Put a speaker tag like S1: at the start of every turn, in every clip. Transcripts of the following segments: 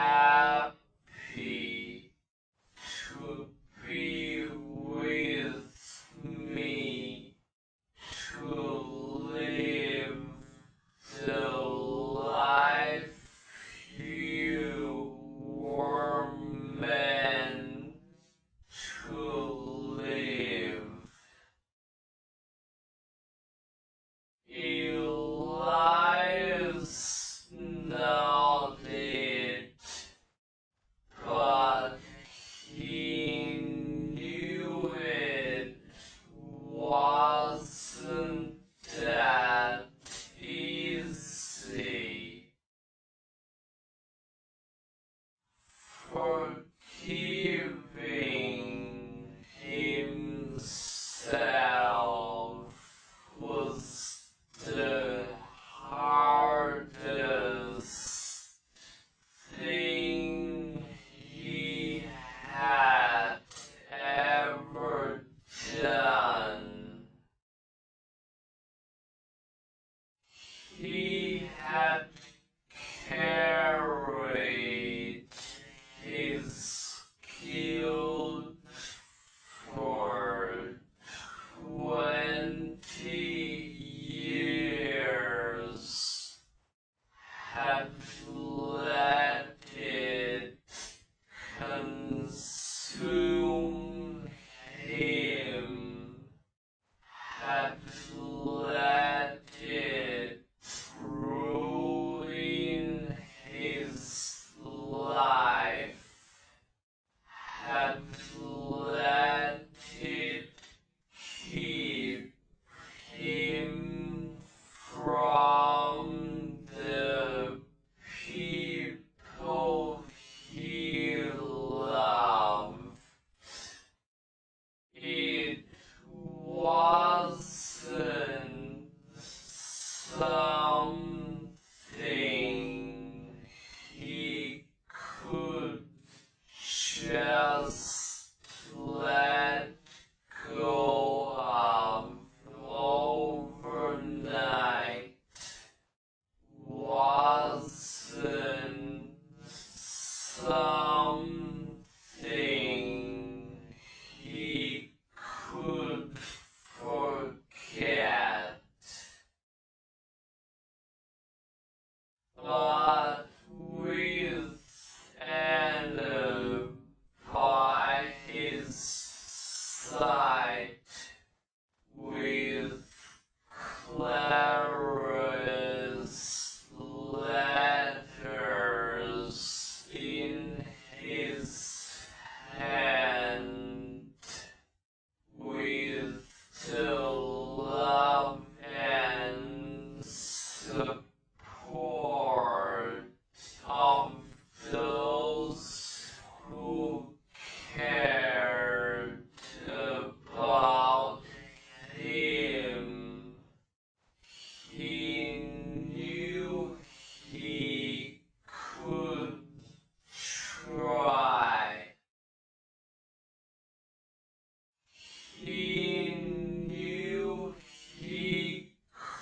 S1: happy to be with me, to live the life you were meant to live. Elias nodded, but he knew it wasn't that easy. Forgiving himself was the hardest thing he had ever done. He had carried his guilt for 20 years, had let it consume him, had let it ruin his life, had let it keep him from the people he loved. It wasn't something he could just let go of overnight. Wasn't something he could forget. But with Anna by his side, with Clara's letters in his hand, with the love and support of those who cared about him, he knew he could try. He knew he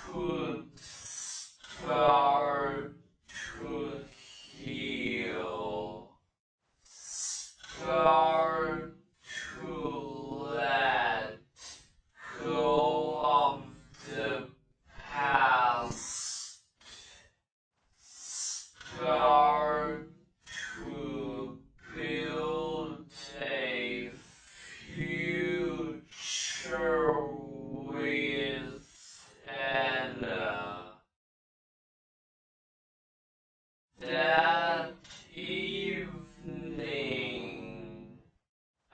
S1: could start to heal, start to let go of the past, start to build a future with Anna. That evening,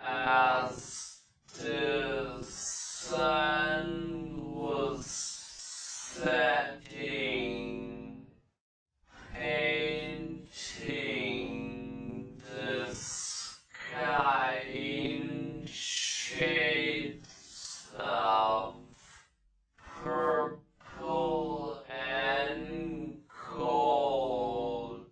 S1: as the sun was setting, painting the sky in shades of purple and gold,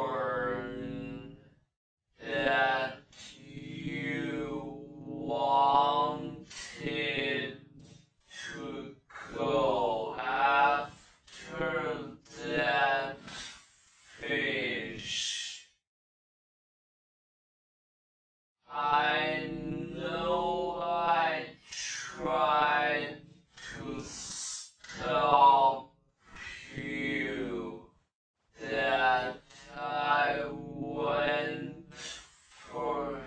S1: stubborn that you wanted to go after that fish. I know I tried to stop you, that I went for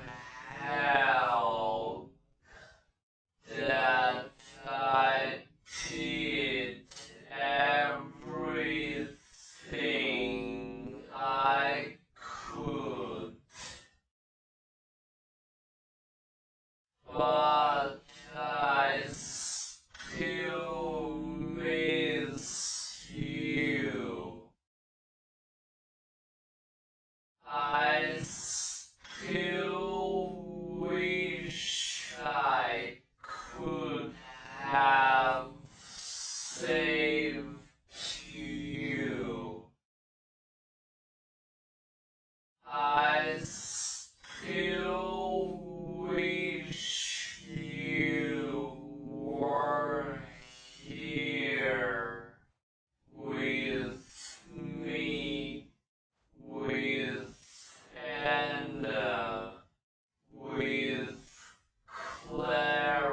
S1: help, that I did everything I could, but I still miss you. I still wish I could have saved you. I still wish you were here with me, with Anna, with Clara.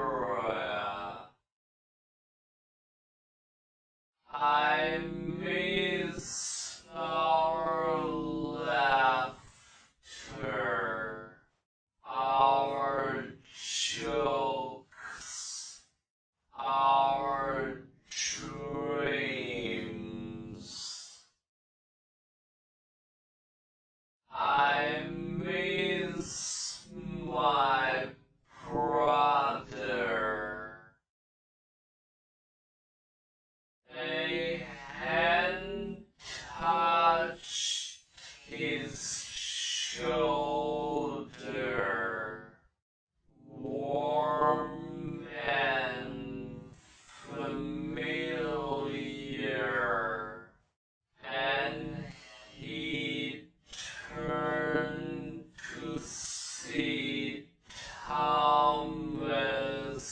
S1: I miss our laughter, our jokes, our dreams. I miss my brother. A hand touched his shoulder, warm and familiar, and he turned to see Thomas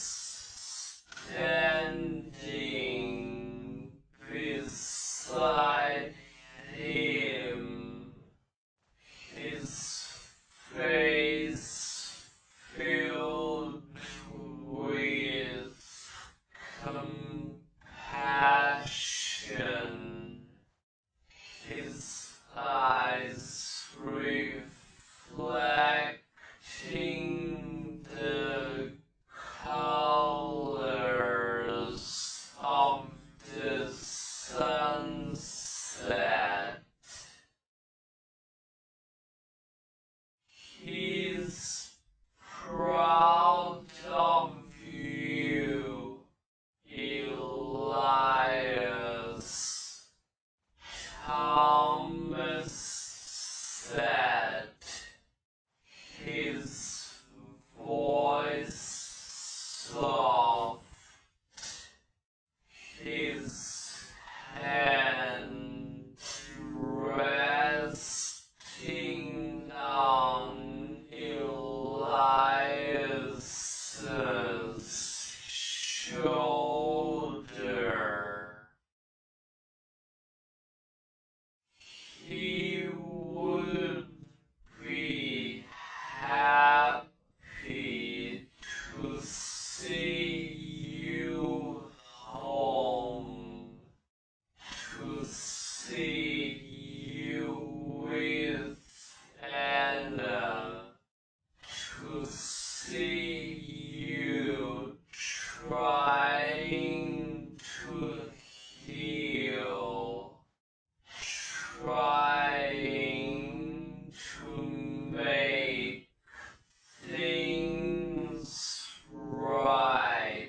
S1: standing beside him, his face filled with compassion, his eyes reflecting the colors of the sunset. He's proud of you, Elias. Thomas said, his voice soft, his hand resting on Elias's shoulder. He would be happy to see you home, to see you with Anna, to see you trying to heal, trying to make things right.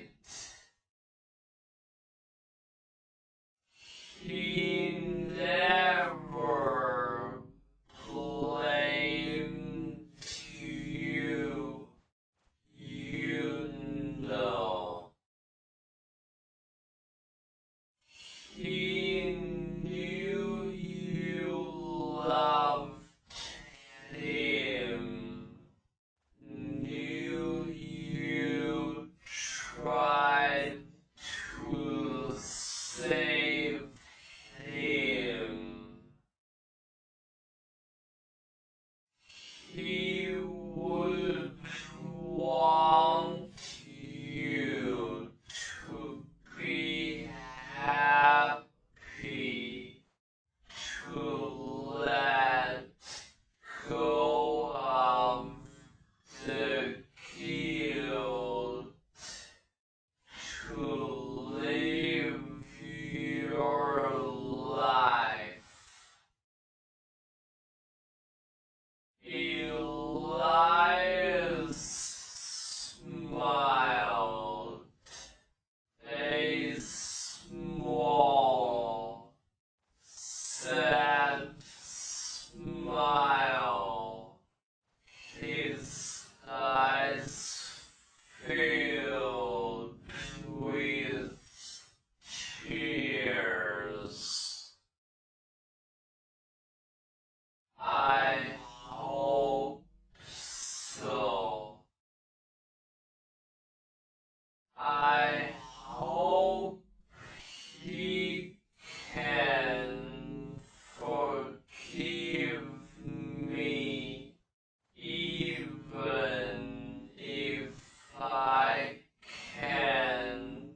S1: He never blamed you, you know. He knew you loved him. Knew you tried to save him. He would want you to be happy, to let go of the guilt, to live your life. Elias smiled, a small, sad smile. His eyes filled with tears. I hope so. I hope he can forgive me, even if I can't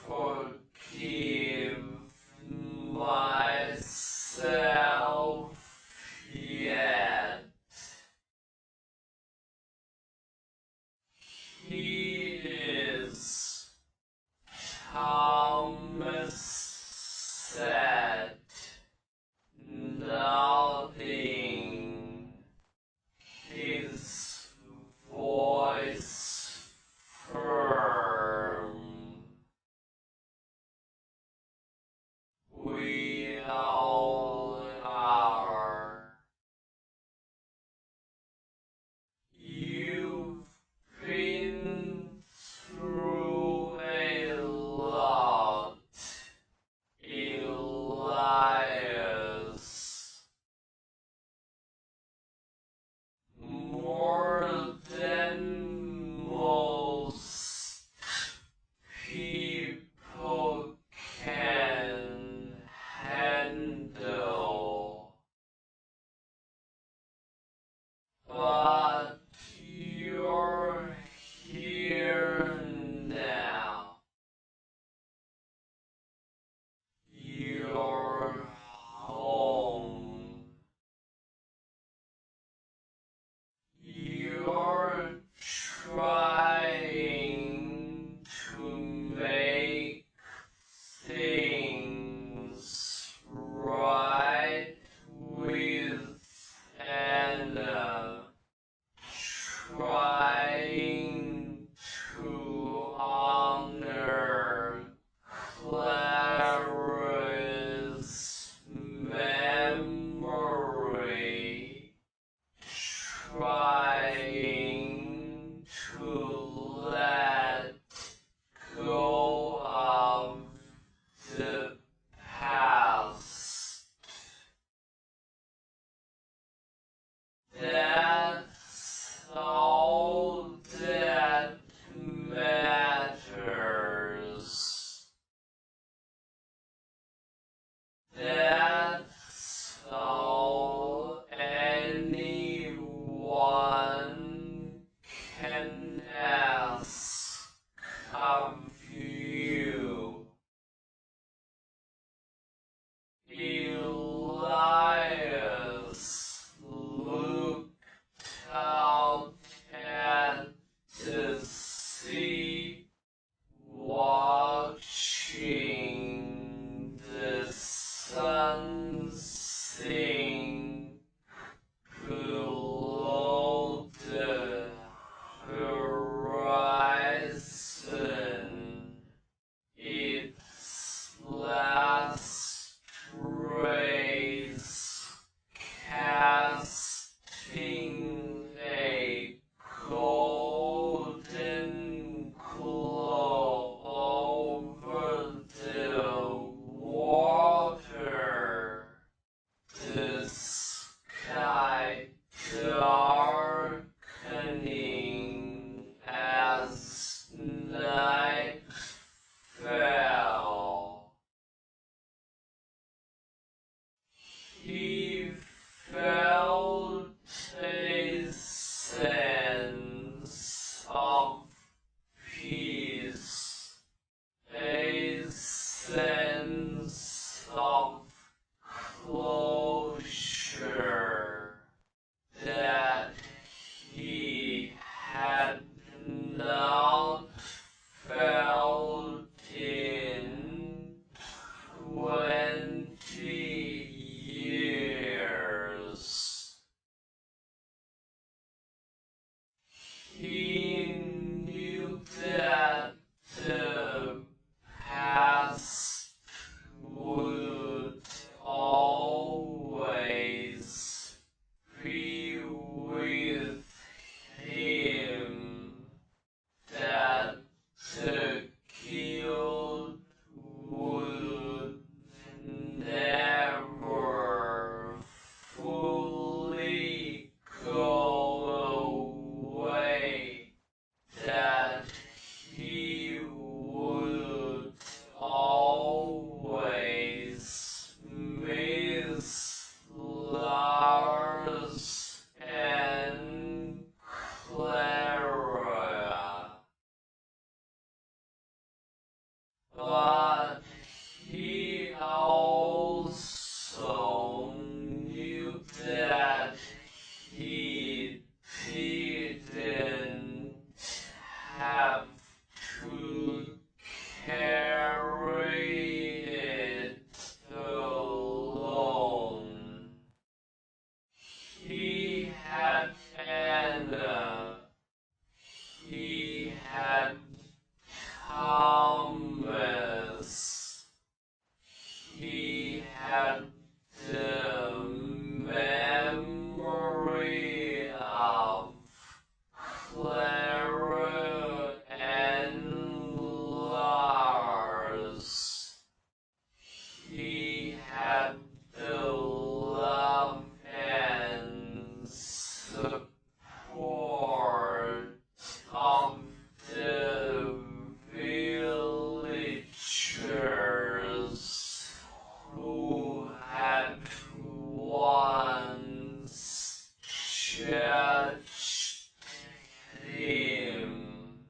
S1: forgive myself yet. He is, Thomas said, nodding, his voice firm. We all are. You've been through a lot, Elias. More than most people can handle. But you're here now. You're home. You're trying to make things right with Anna. Trying to honor Clara's memory, trying to let go of the past. That's all that matters. That's all anyone can ask of you. Elias looked out at the sea, watching the sun sink. once judged him,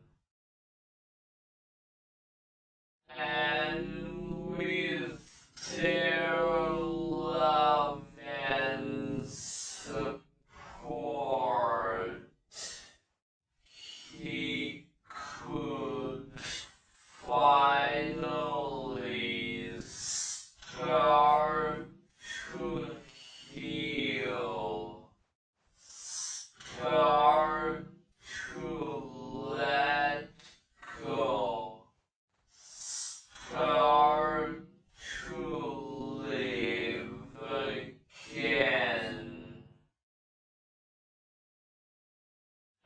S1: and with their love and support, he could finally start to heal, start to let go, start to live again.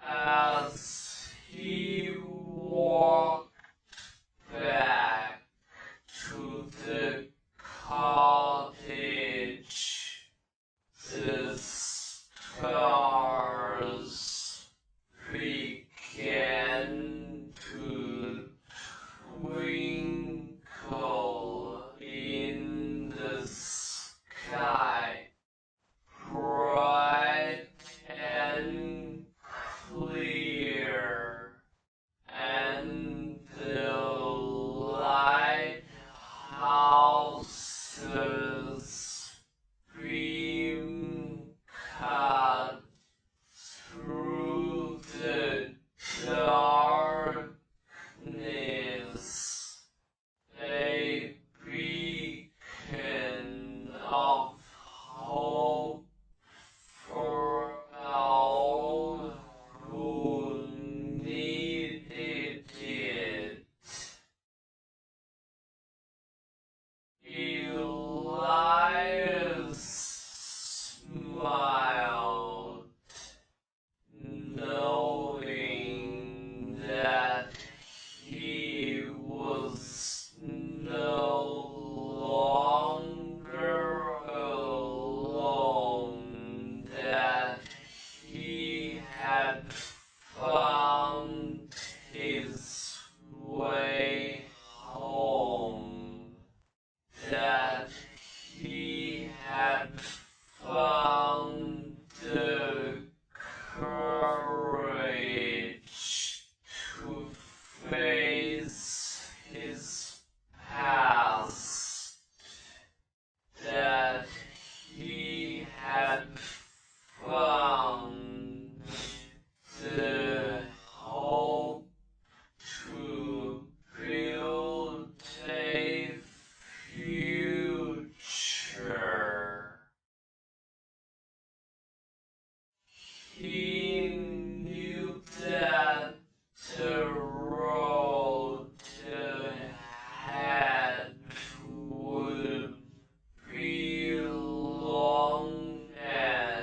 S1: As he walked back to the cottage, the stars began to twinkle in the sky, bright and clear, and the lighthouses beam cut through the darkness, a beacon of hope for all who needed it. Elias smiled, knowing that he was no longer alone, that he had found his way home, that he had found the courage to face his past, that he had found the hope to build a future. He knew that the road ahead would be long and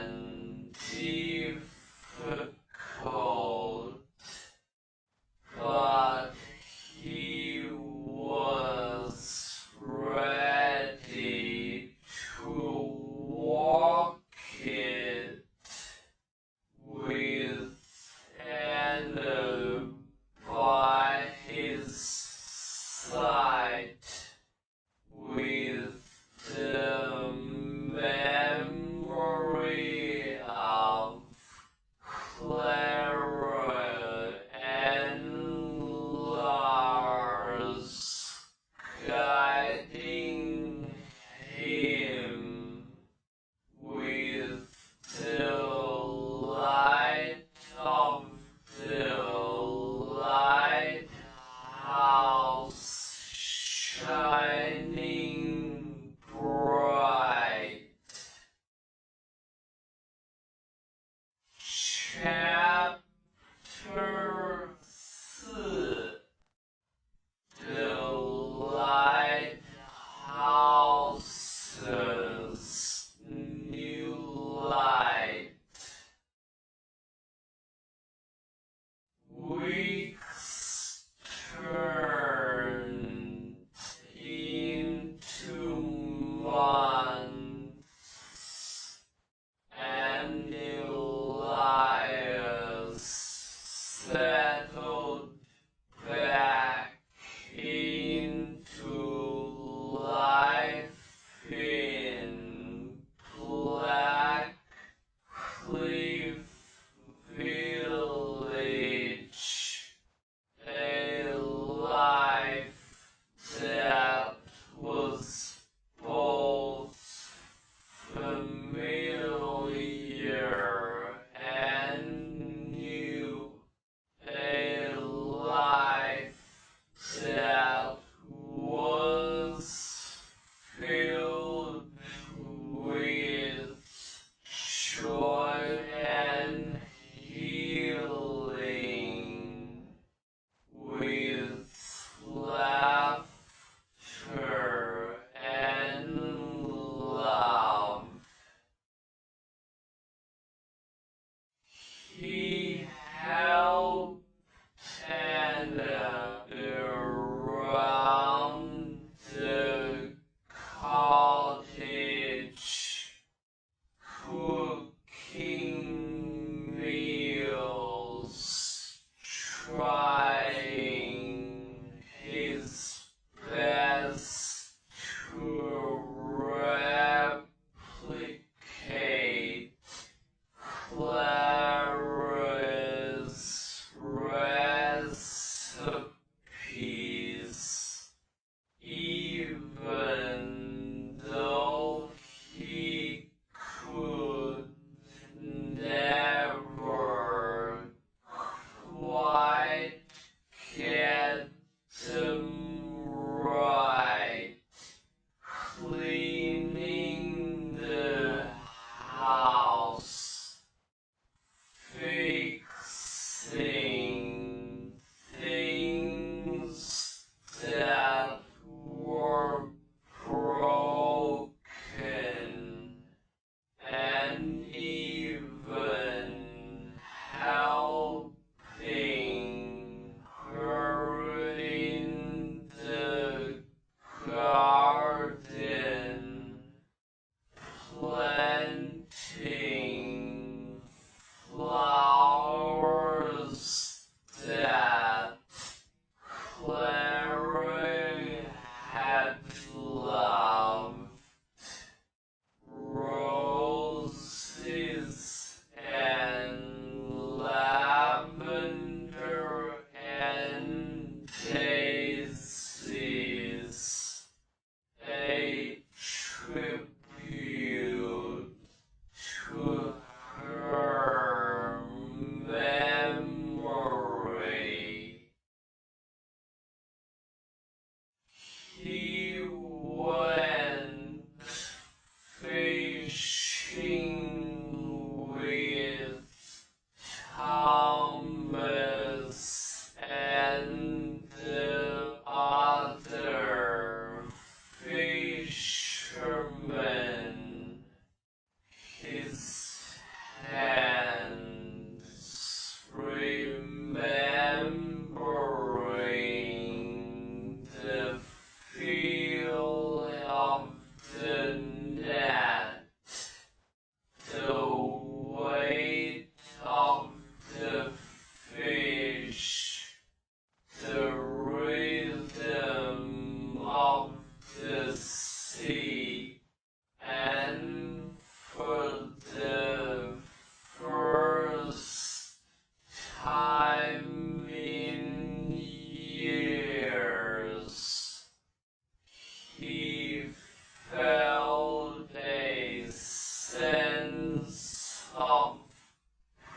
S1: of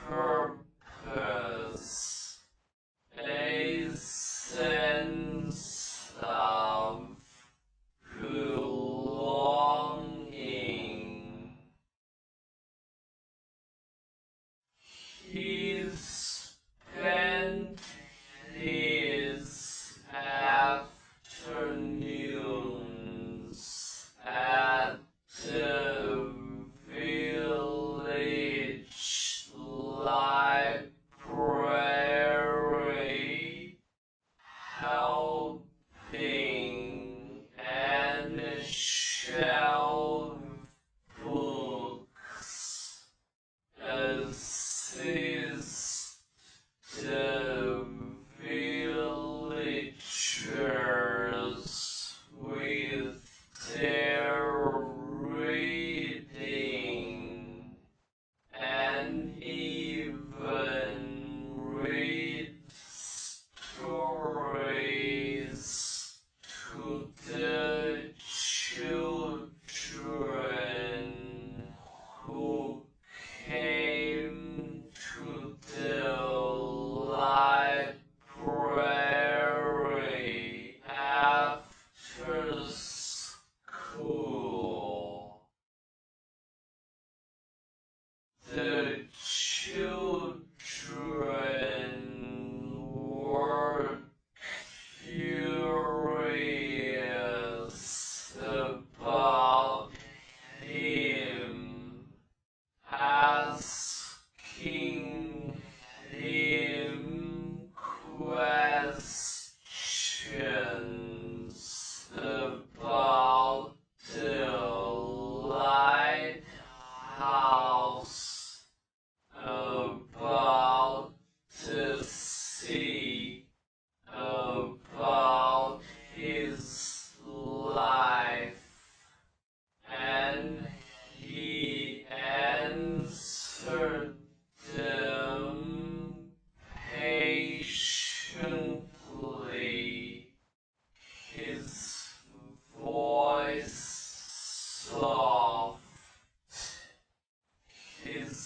S1: purpose, a sense of belonging. He spent his afternoons at the village library, helping and shelve books, assist the villagers with their reading, and even read stories to the children who came to the library after school. The children were curious about him, asking him questions about the lighthouse, about the sea, about his life, and he answered them patiently, his voice soft, his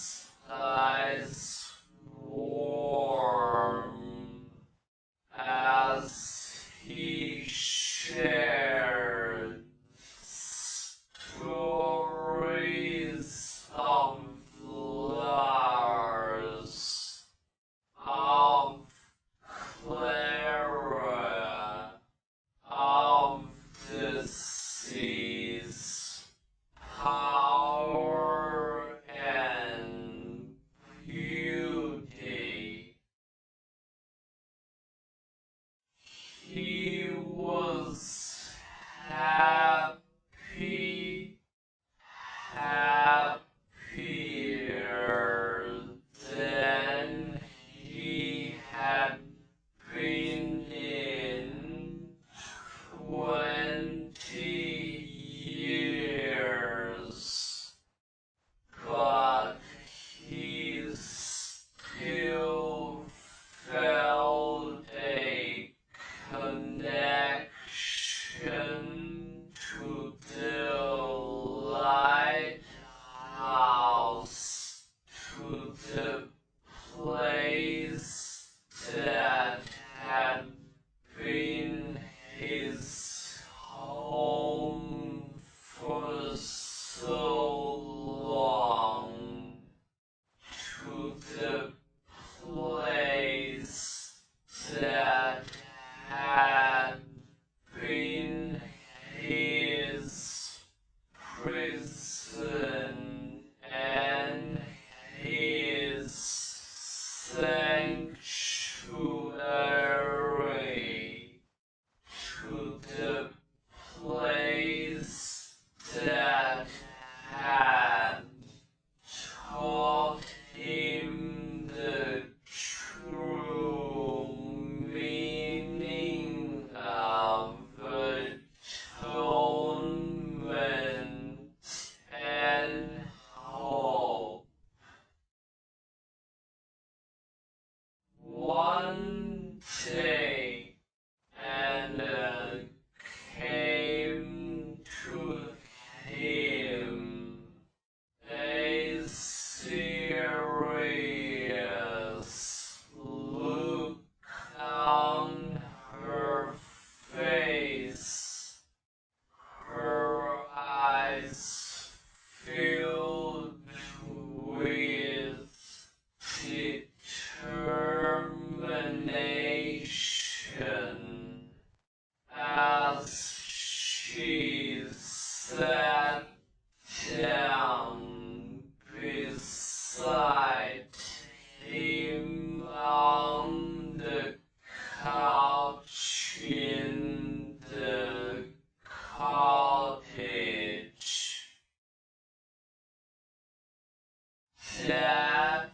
S1: that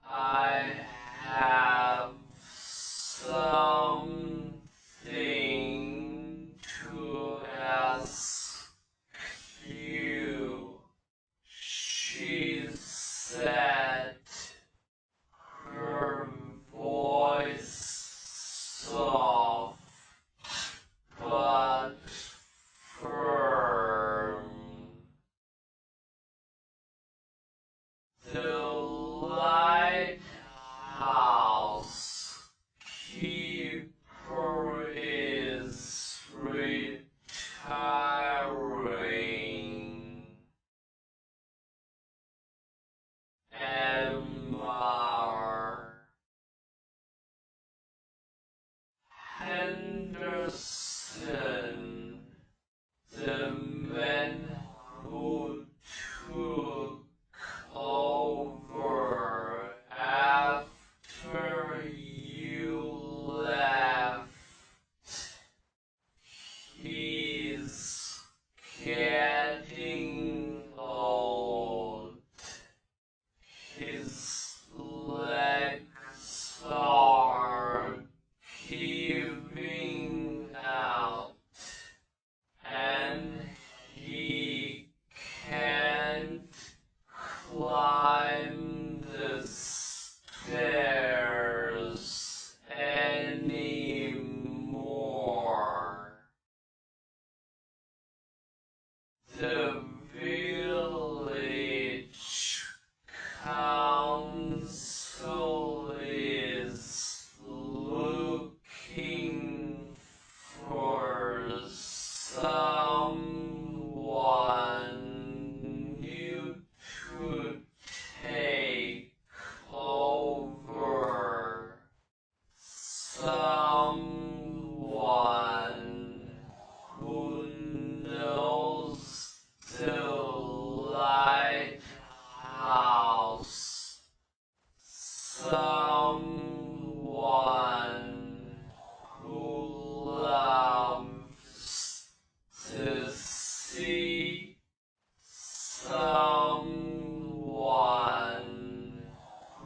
S1: I have something to ask you, she said, her voice soft but firm. The lighthouse keeper is retiring. M.R. Henderson, the men who took over after you left, he's getting old. His legs are giving out, and he can't climb the stairs anymore. The village council is looking for someone new to take over. Someone who knows the lighthouse. Someone who loves the sea. Someone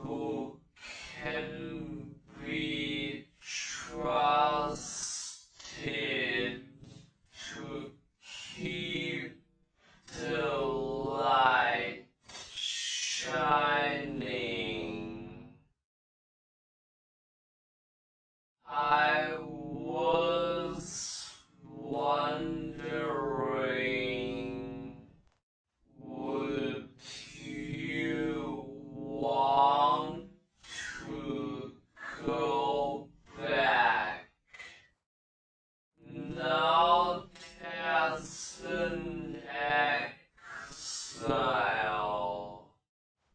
S1: who can be trusted to keep the light shining. I was wondering, would you want to go back? Not as an exile,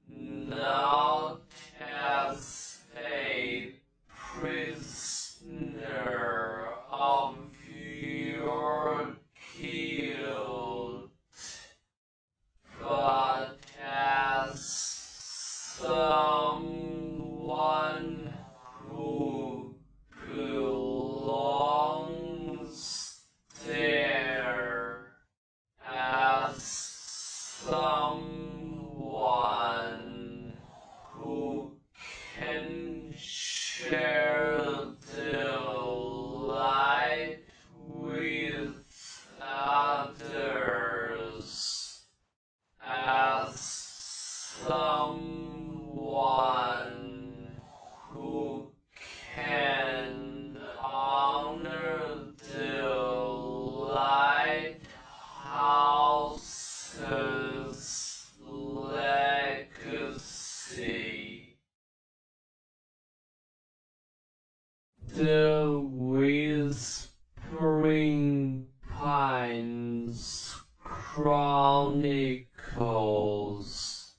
S1: not as a prisoner of your guilt, but as someone who belongs there, as someone who can share the light with others, as someone who can honor the lighthouse's legacy. The Whispering Pines Chronicles,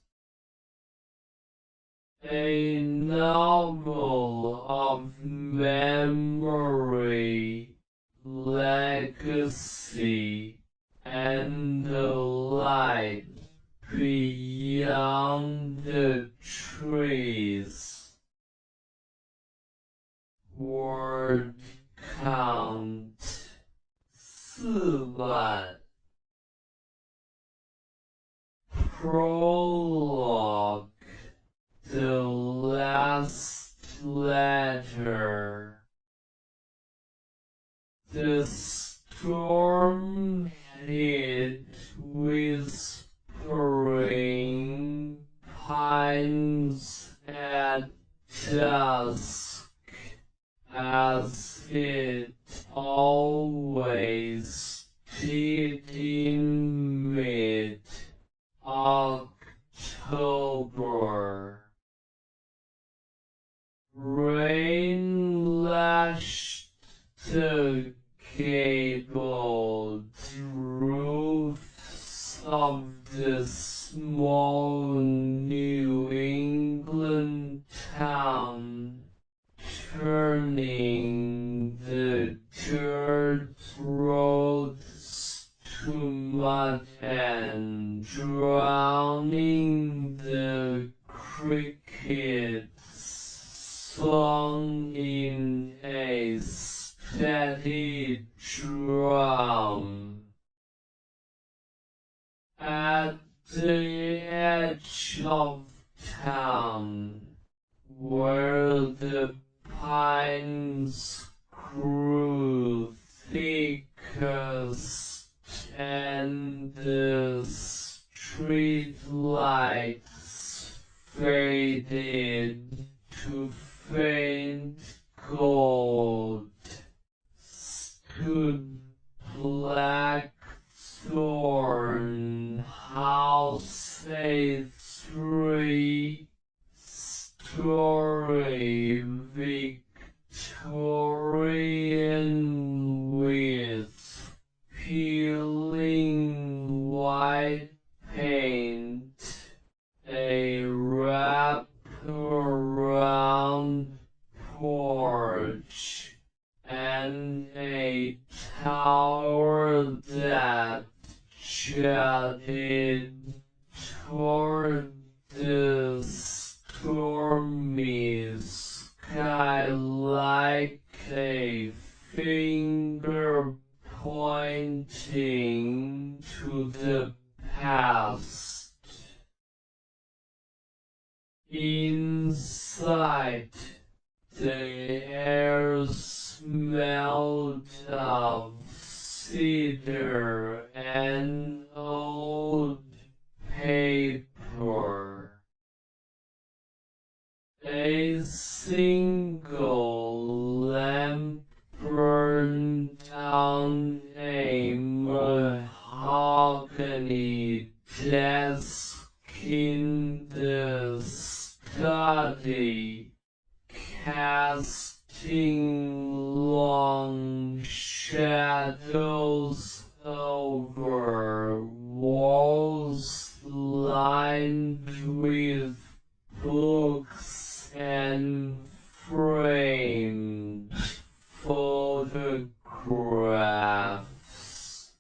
S1: a novel of memory, legacy, and the light beyond the trees. Word count 4万. Prologue. last letter. The storm hit whispering pines at dusk, as it always did in mid-October. Rain lashed the gabled roofs of the small New England town, turning the dirt roads to mud and drowning the crickets sung in a steady drum. At the edge of town, where the pines grew thickest and the street lights faded to faint gold, stood Blackthorn House, a 3-story Victorian with peeling white paint, a wrap-around porch, and a tower that jutted toward the stormy sky like a finger pointing to the past. Inside, the air smelled of cedar and old paper. A single lamp burned down a mahogany desk in the study, casting long shadows over walls lined with books and framed photographs.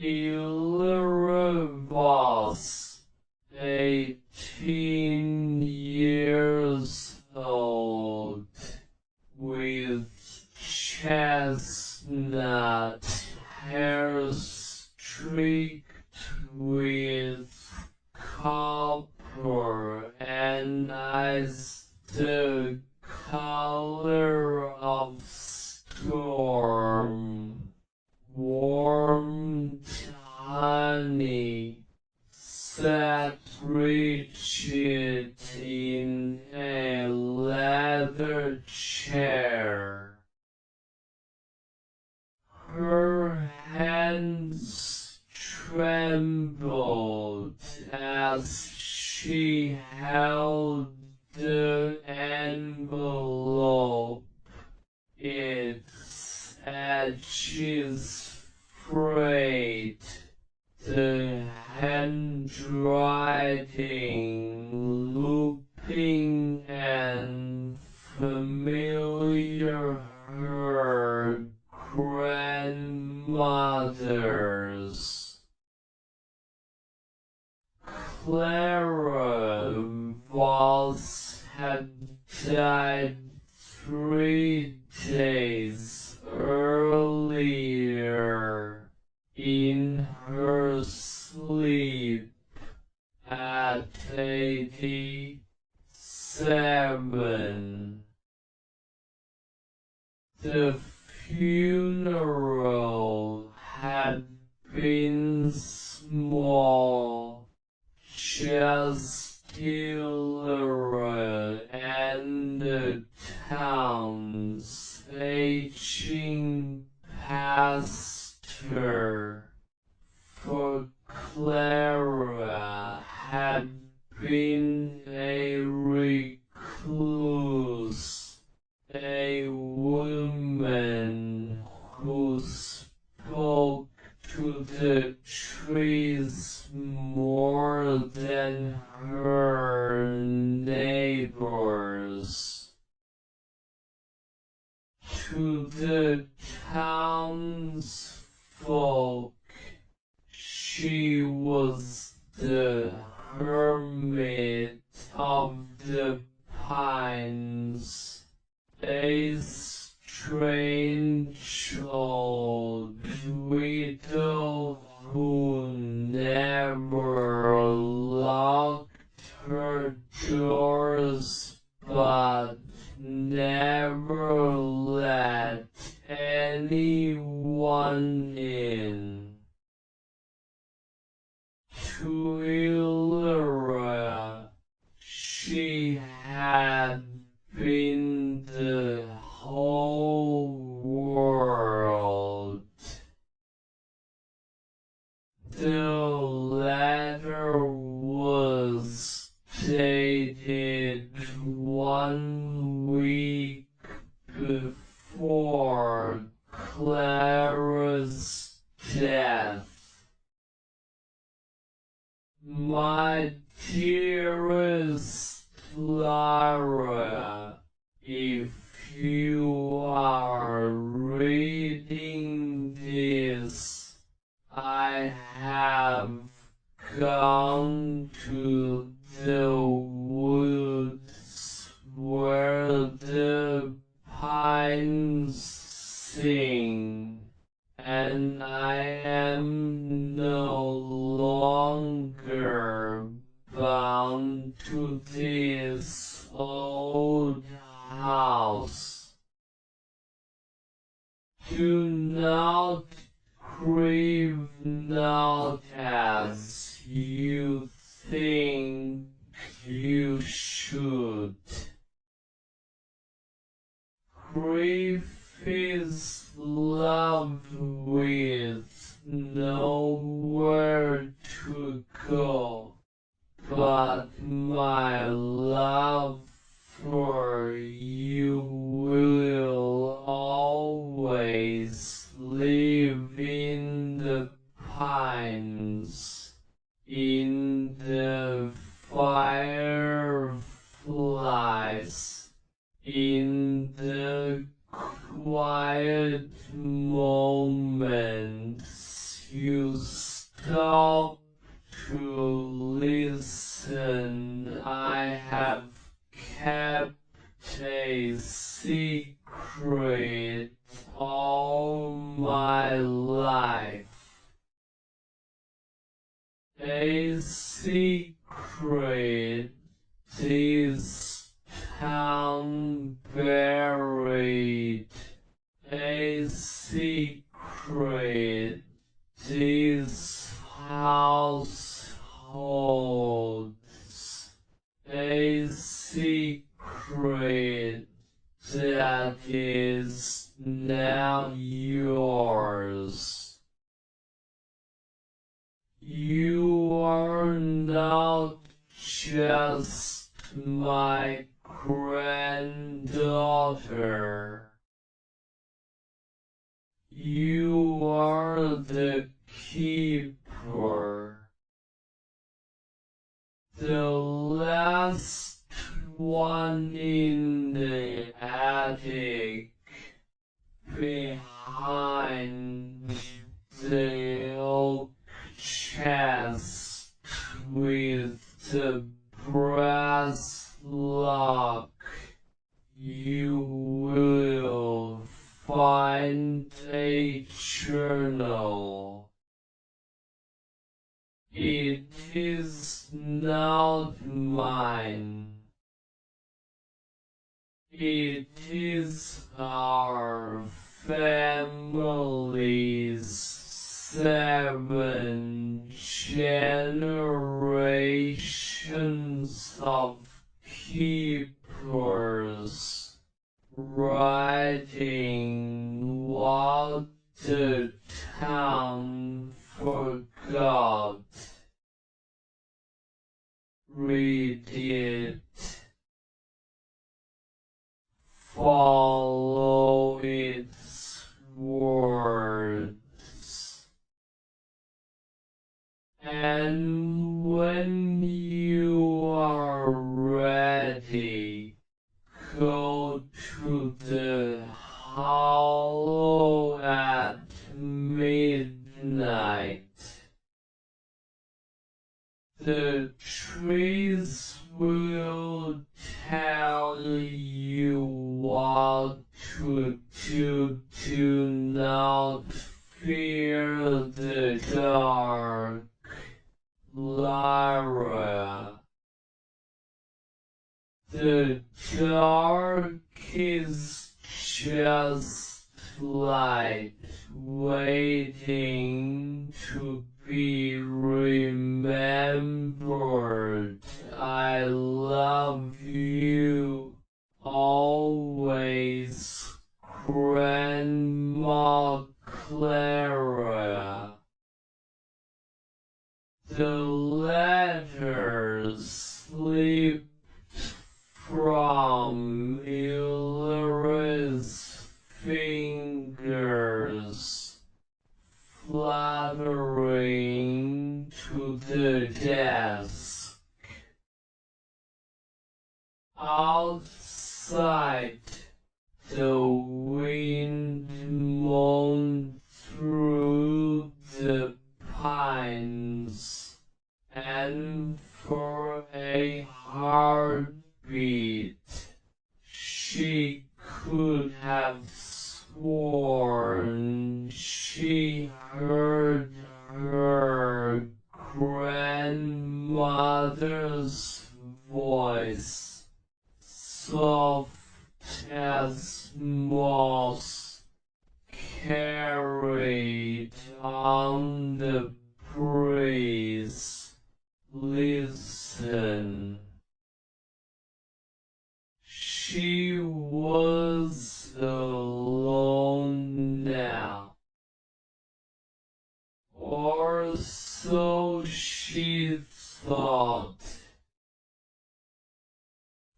S1: Illerivos, 18 years old, with chestnut hair streaked with copper and eyes the color of storm, warmed honey, sat rigid in a leather chair. Her hands trembled as she held the envelope, its edges frayed, the handwriting looping and familiar, her grandmother's. Clara Voss had died 3 days earlier in her sleep at 82. 7. The funeral had been small, just Hillary and the town's aging pastor, for Clara had been a recluse, a woman who spoke to the trees more than her neighbors. To the townsfolk, she was the hermit of the pines, a strange old widow who never locked her doors but never let anyone in. To Illyria, she had been the whole world. The letter was dated 1 week before Clara's death. My dearest Clara, if you are reading this, I have gone to the woods where the pines sing, and I am no longer bound to this old house. Do not grieve not as you think you should. Grief is love with nowhere to go, but my love for you will always live in the pines, in the fireflies, in the quiet moments you stop to listen. I have kept a secret all my life, a secret this town buried, a secret this house holds, a secret that is now yours. You are not just my granddaughter. You are the keeper, the last one in the attic behind the oak chest with the brass lock. You will find a journal. It is not mine. It is our family's 7 generations of keepers writing what the town forgot. Read it. Follow its words. And when you are ready, go to the hollow at midnight. The trees will tell you what to do. Do not fear the dark, Lara. The dark is just light waiting to be remembered. I love you always, Grandma Clara. The letters slipped from Ilara's fingers, fluttering to the desk. Outside, the wind moaned through the pines, and for a heartbeat, she could have sworn she heard her grandmother's voice, soft as moss, carried on the breeze. Listen. She was alone now, or so she thought.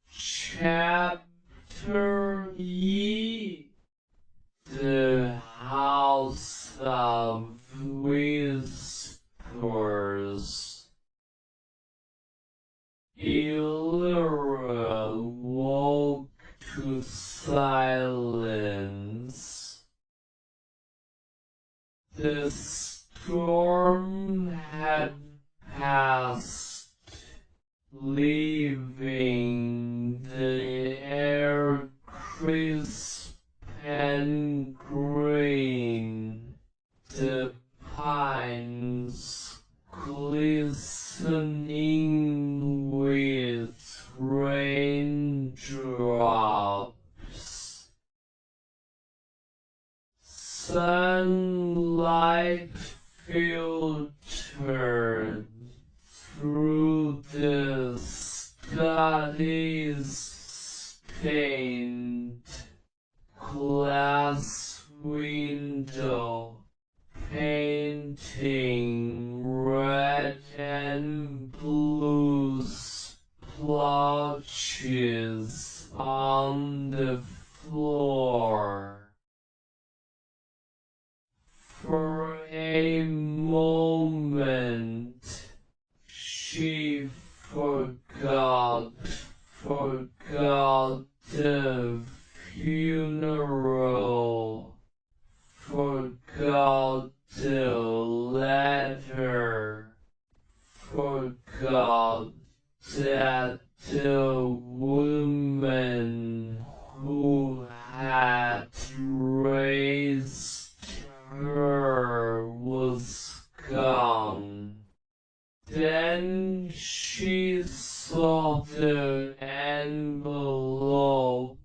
S1: Chapter E. The House of Whispers. Ilara woke to silence. The storm had passed, leaving the air crisp and green, the pines glistening with raindrops. Sunlight filtered through the study's stained glass window, painting red and blue splotches on the floor. For a moment, she forgot the funeral, forgot the letter, forgot that the woman who had raised her was gone. Then she saw the envelope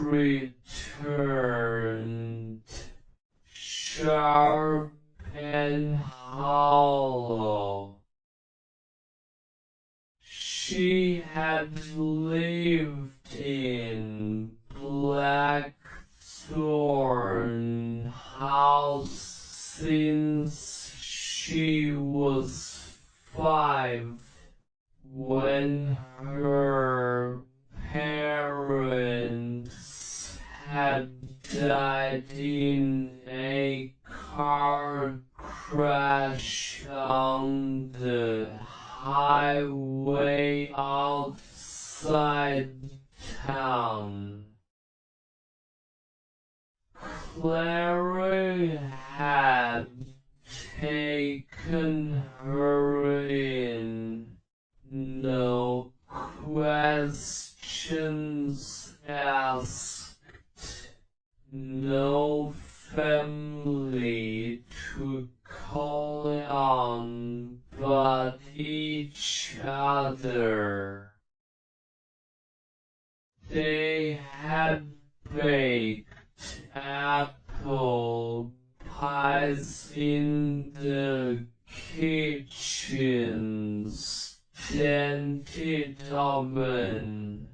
S1: returned, sharp and hollow. She had lived in Blackthorn House since she was 5, when her parents had died in a car crash on the highway outside town. Clara had taken her in, no questions asked, no family to call on but each other. They had baked apple pies in the kitchen's dented oven,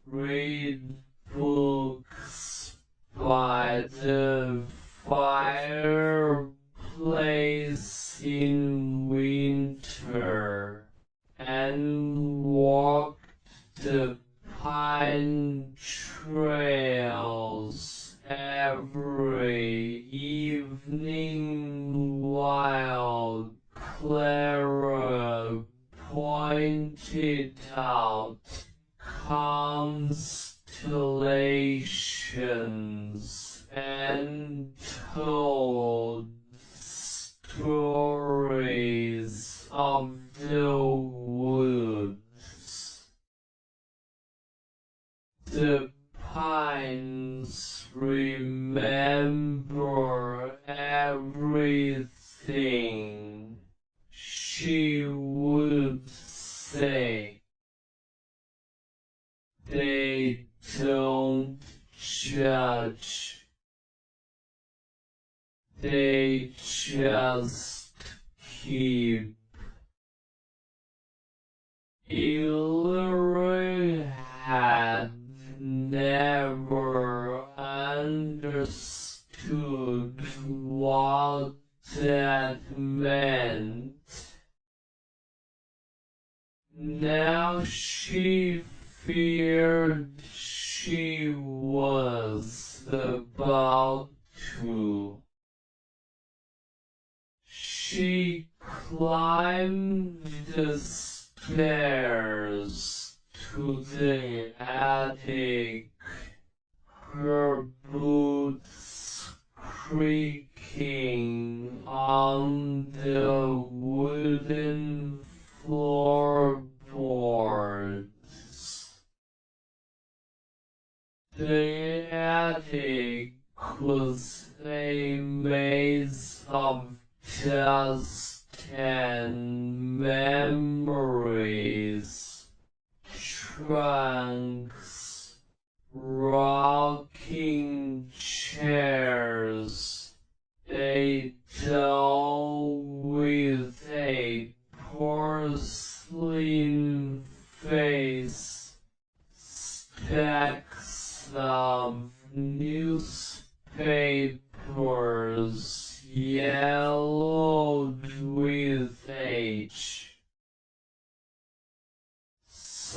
S1: read books by the fireplace in winter, and walked the pine trails every evening while Clara pointed out constellations and told stories of the woods. The pines remember everything, she would say. They don't judge. They just keep. Hillary had never understood what that meant. Now she feared she was about to. She climbed the stairs to the attic, her boots creaking on the wooden floorboards. The attic was a maze of dust and memories, trunks, rocking chairs, a doll with a porcelain face, stacks of newspapers yellowed with age.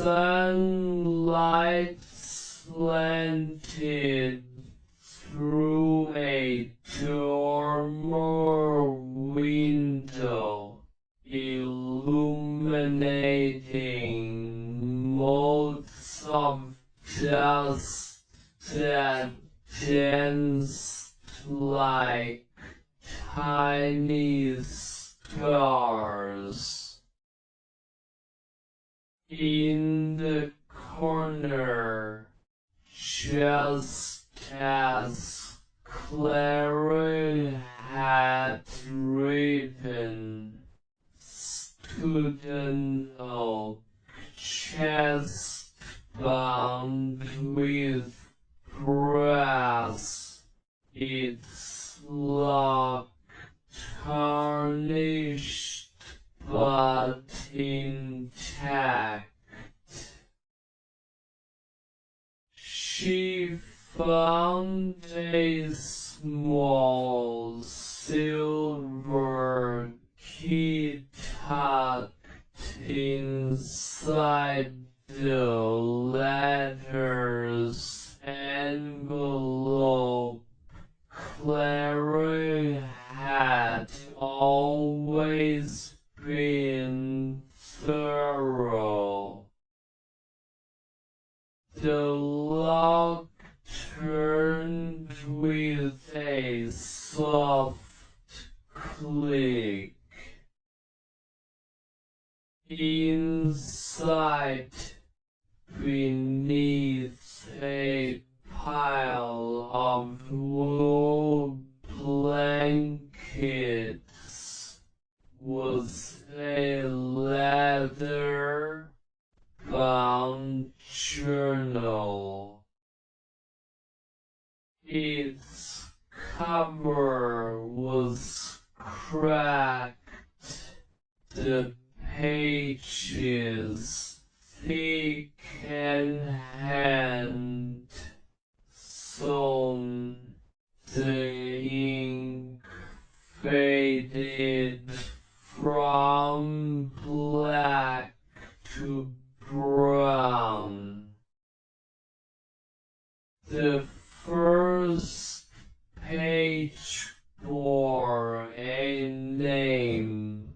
S1: Sunlight slanted through a dormer window, illuminating motes of dust that danced like tiny stars. In the corner, just as Clara had written, stood an oak chest bound with brass, its lock tarnished but intact. She found a small silver key tucked inside the letter's envelope. Clara had always been thorough. The lock turned with a soft click. Inside, beneath a pile of wool blankets, was a leather-bound journal. Its cover was cracked, the pages thick and hand-sewn, the ink faded from black to brown. The first page bore a name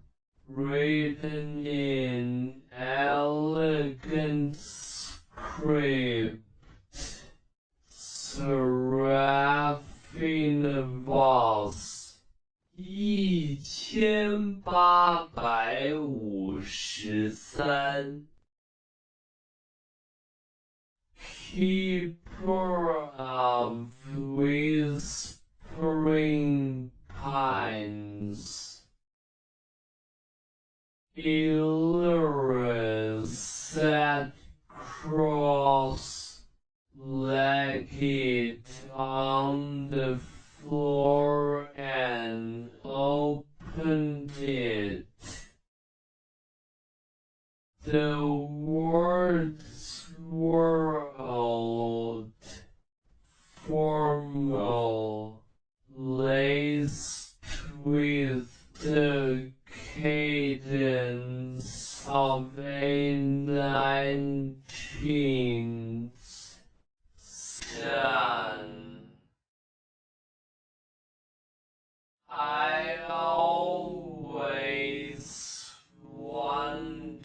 S1: written in elegant script. Serafina Voss 1853 Keeper of Whispering Pines. Illyria sat cross-legged on the floor and opened it. The words were old, formal, laced with the cadence of a 19th son. I always wondered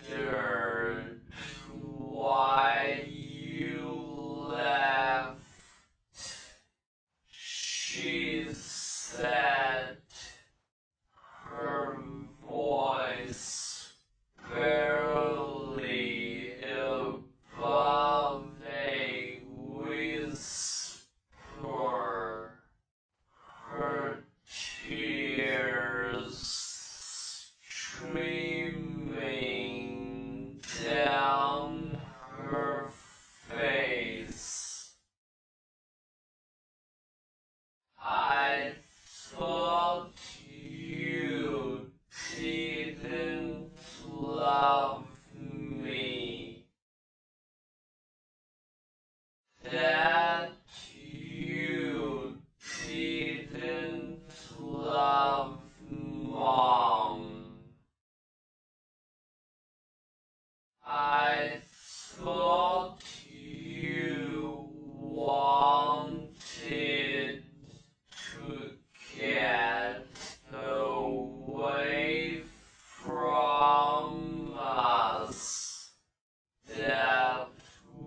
S1: why you left, she said, her voice barely above a whisper, her tears streaming down her face. I thought you didn't love me, that you didn't love Mom. I thought you wanted to get away from us, that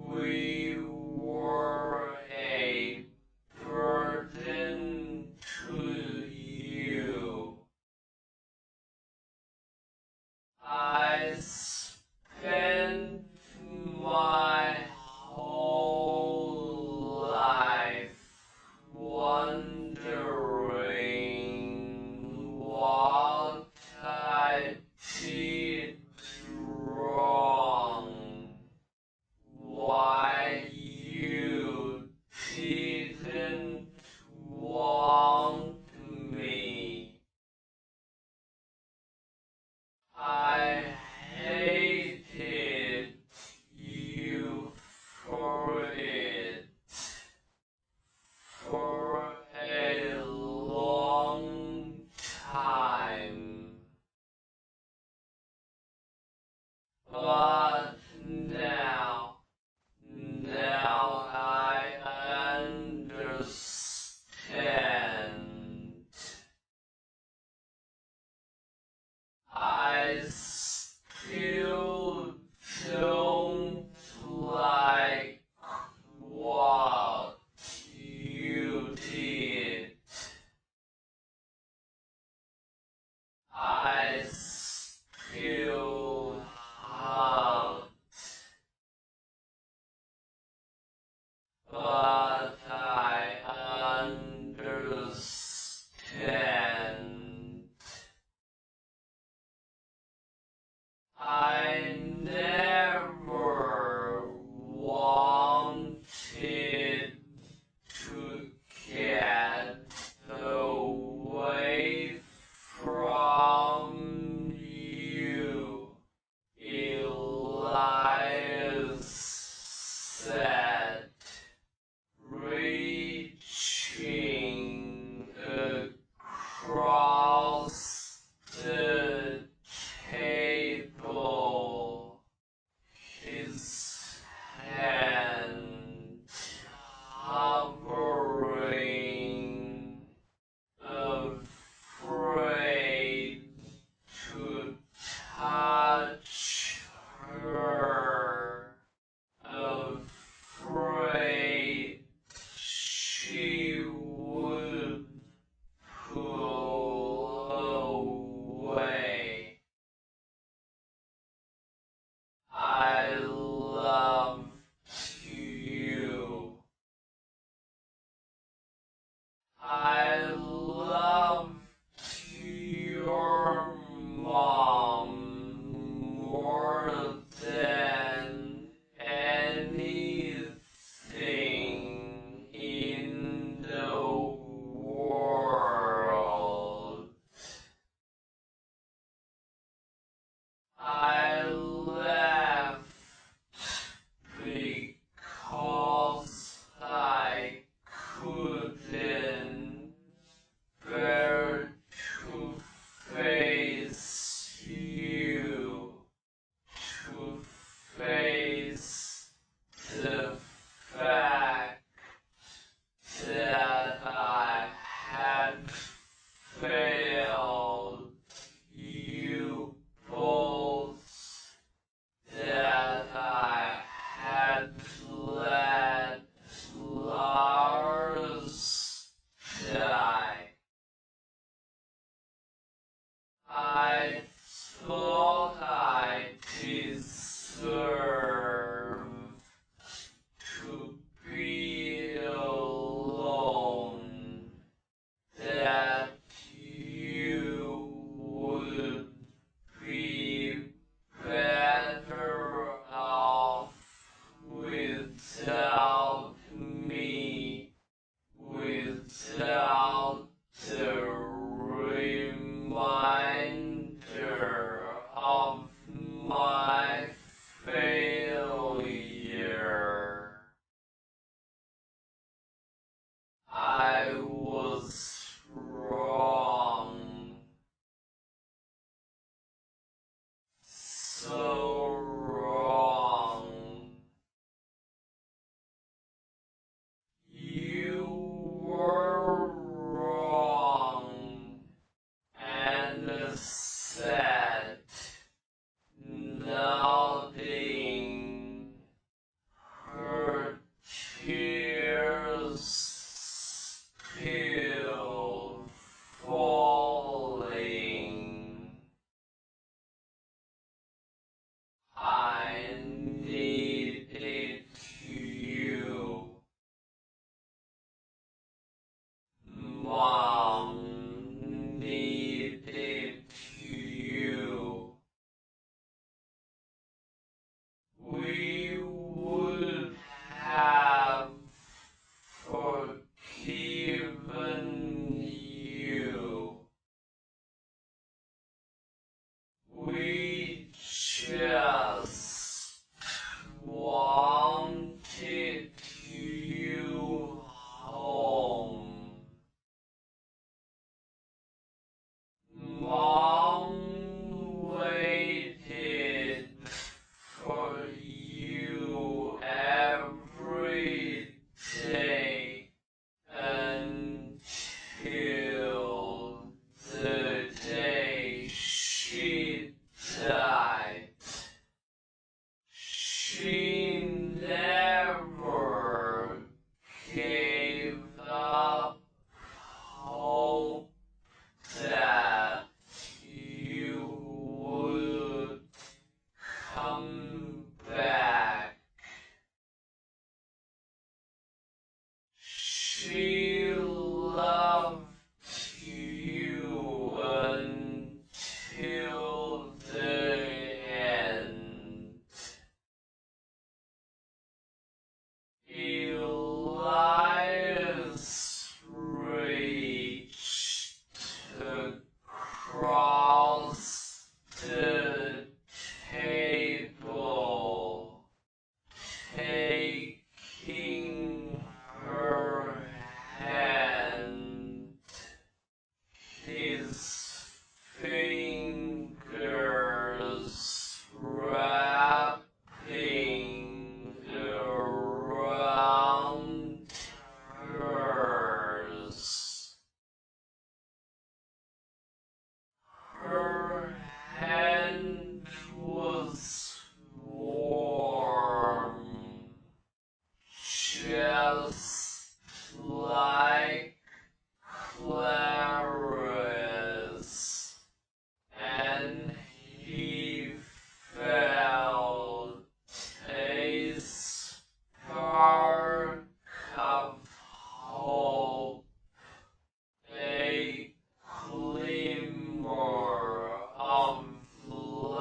S1: we were a burden to you. I spent my whole life wondering what I did wrong, why you did I hated you for it for a long time. But now I understand. I still don't like what you did. I still hurt, but I understand. I never wanted to get away from you, Elias said, reaching across the table, his hand hovering, afraid to touch her, afraid she would pull away. I loved you. I loved your mom more than anything in the world. I left because I couldn't bear to face you, to face the fact that I had failed you both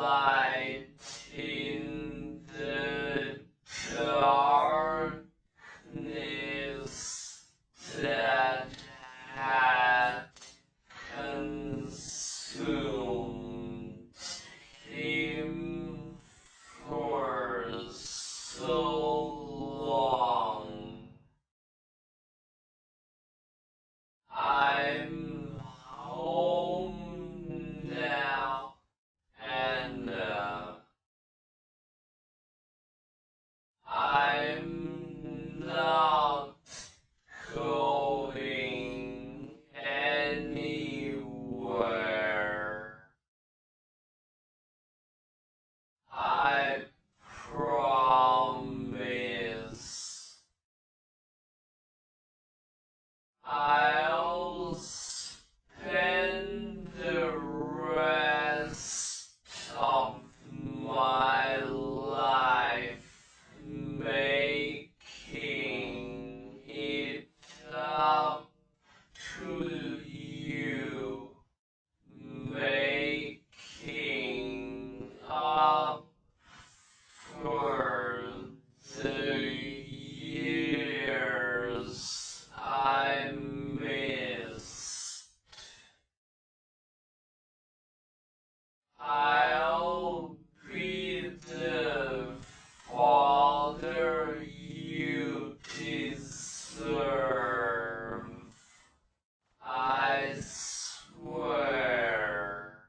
S1: light in the darkness that had consumed him for so long. I'm home now, and I'm not going anywhere. I promise. I'll spend the rest of my life making it up to you, making up for the years I missed. I'll be the father you deserve, I swear.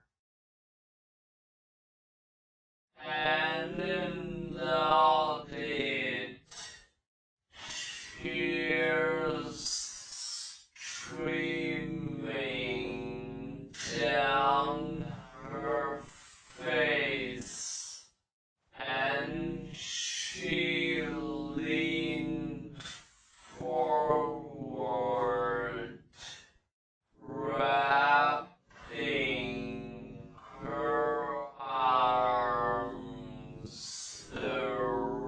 S1: And nodded, tears streaming down her face, and she leaned forward, wrapping her arms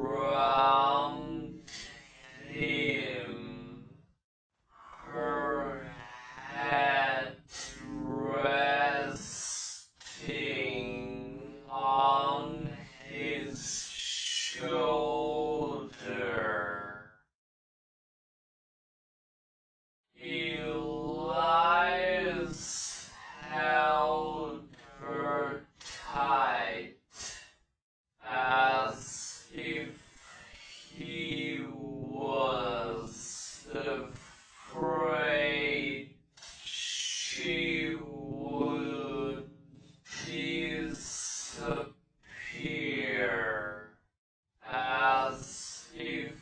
S1: around him, her head resting on his shoulder. Elias held her tight, as if he was afraid she would disappear, as if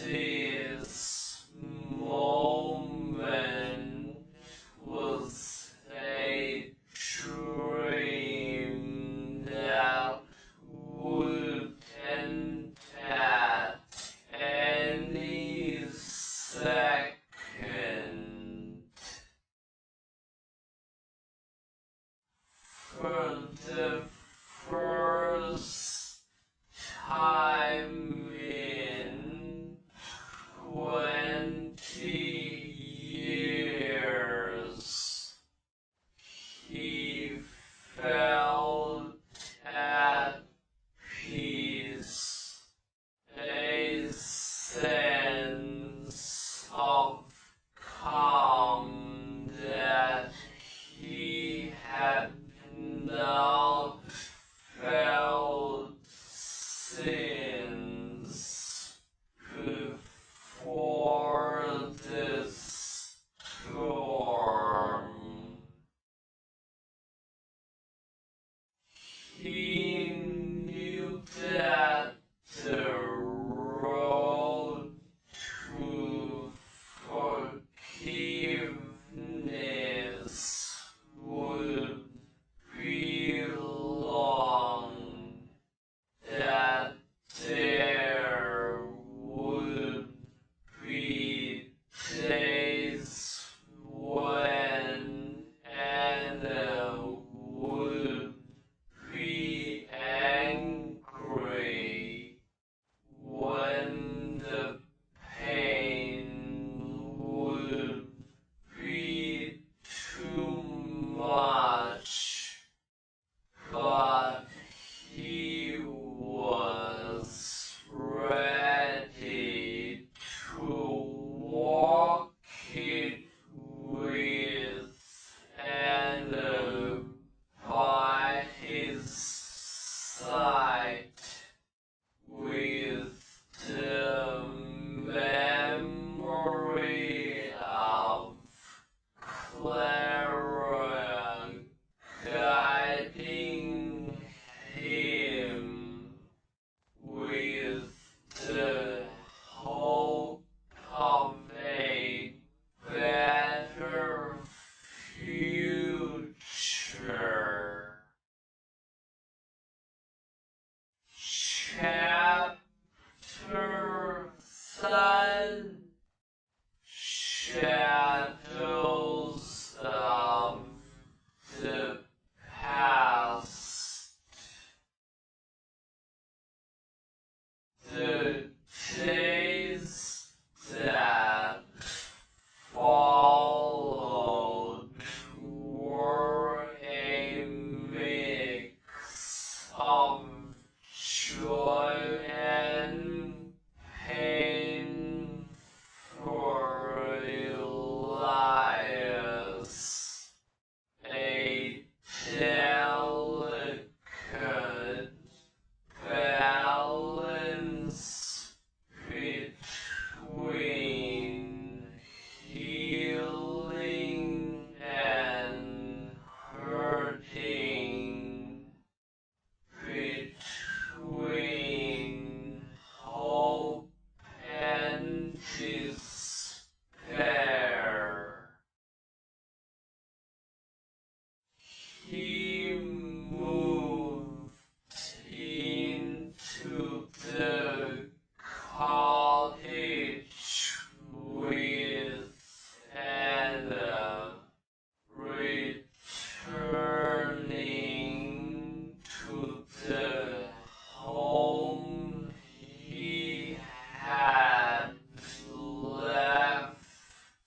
S1: this moment was a dream that would sun, shadows of the past, the days that followed were a mix of joy and pain for Elias, a delicate balance between healing and hurting, between hope and despair. He moved into the cottage with Anna, returning to the home he had left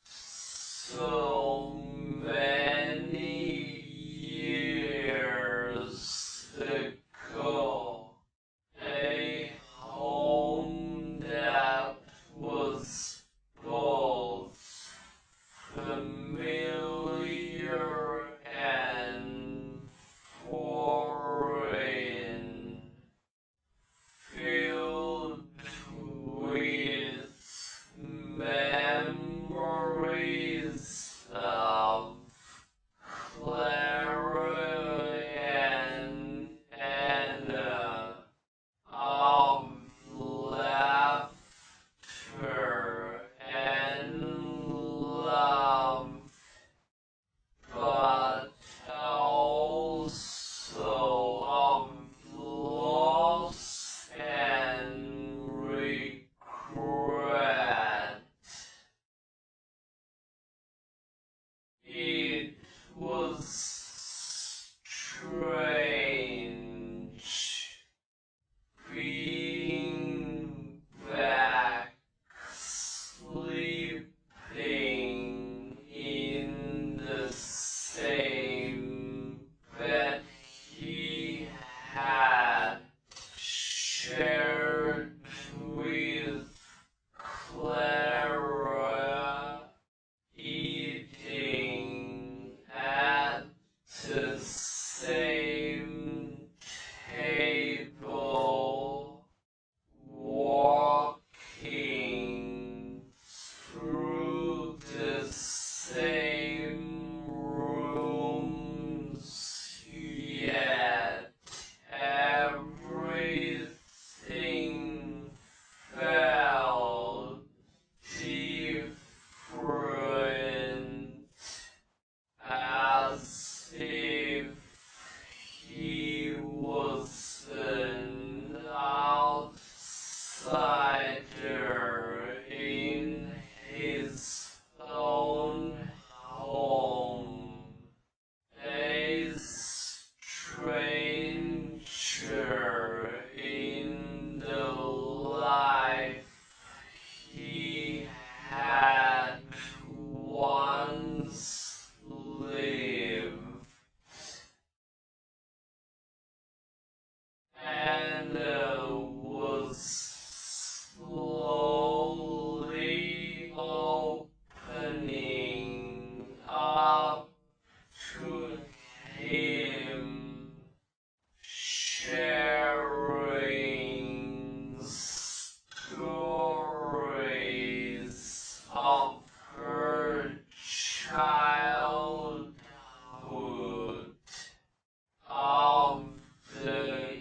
S1: so many years ago. A home that was both familiar and foreign, filled with memories of Clara and Anna, of laughter and love, but also of loss and regret. It was strange being back, sleeping in the same bed he had shared with Clara, eating at the same table, walking through the same rooms, yet everything felt different, as if he was an outsider in his own home, a stranger in the life he had once lived. Anna was slowly opening up to him, sharing stories of her childhood, of the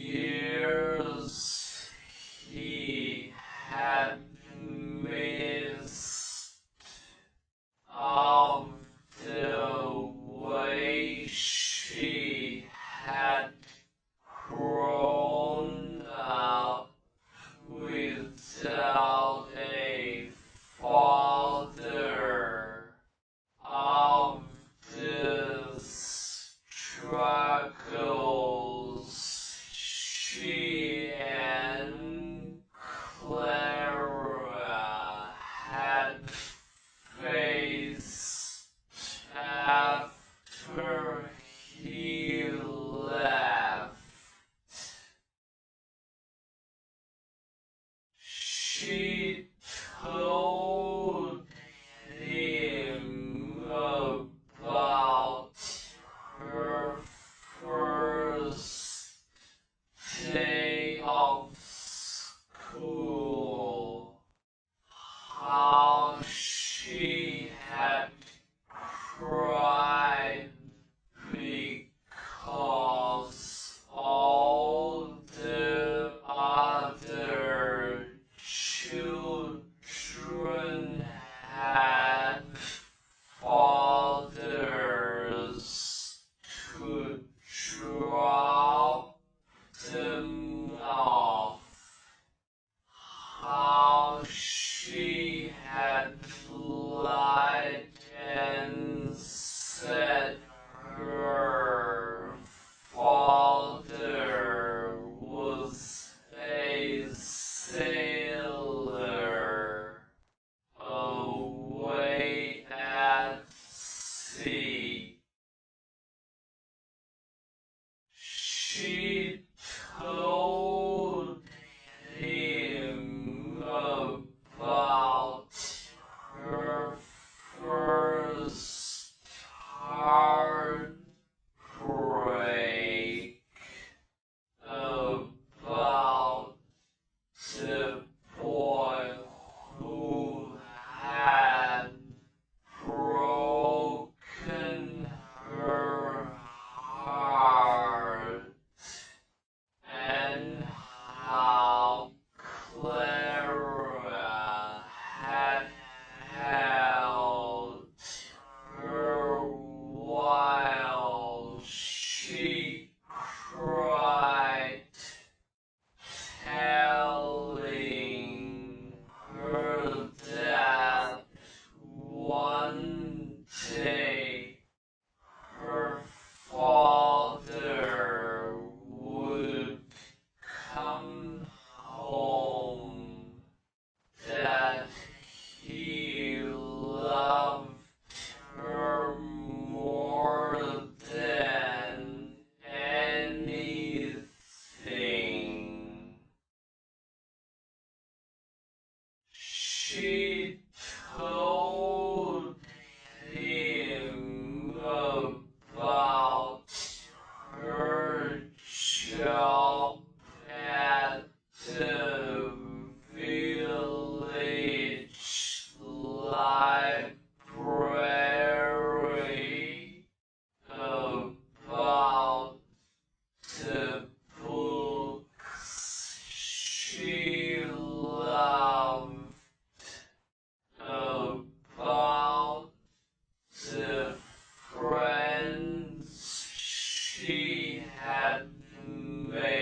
S1: years he had missed, of the way she had she told him about her first heartbreak, about the boy who had broken her heart, and how Clara had held her while she cried, telling her that one day her father would come home, that he loved her more than anything. She told him about her job at the village library, about the books she loved, about the friends she had made.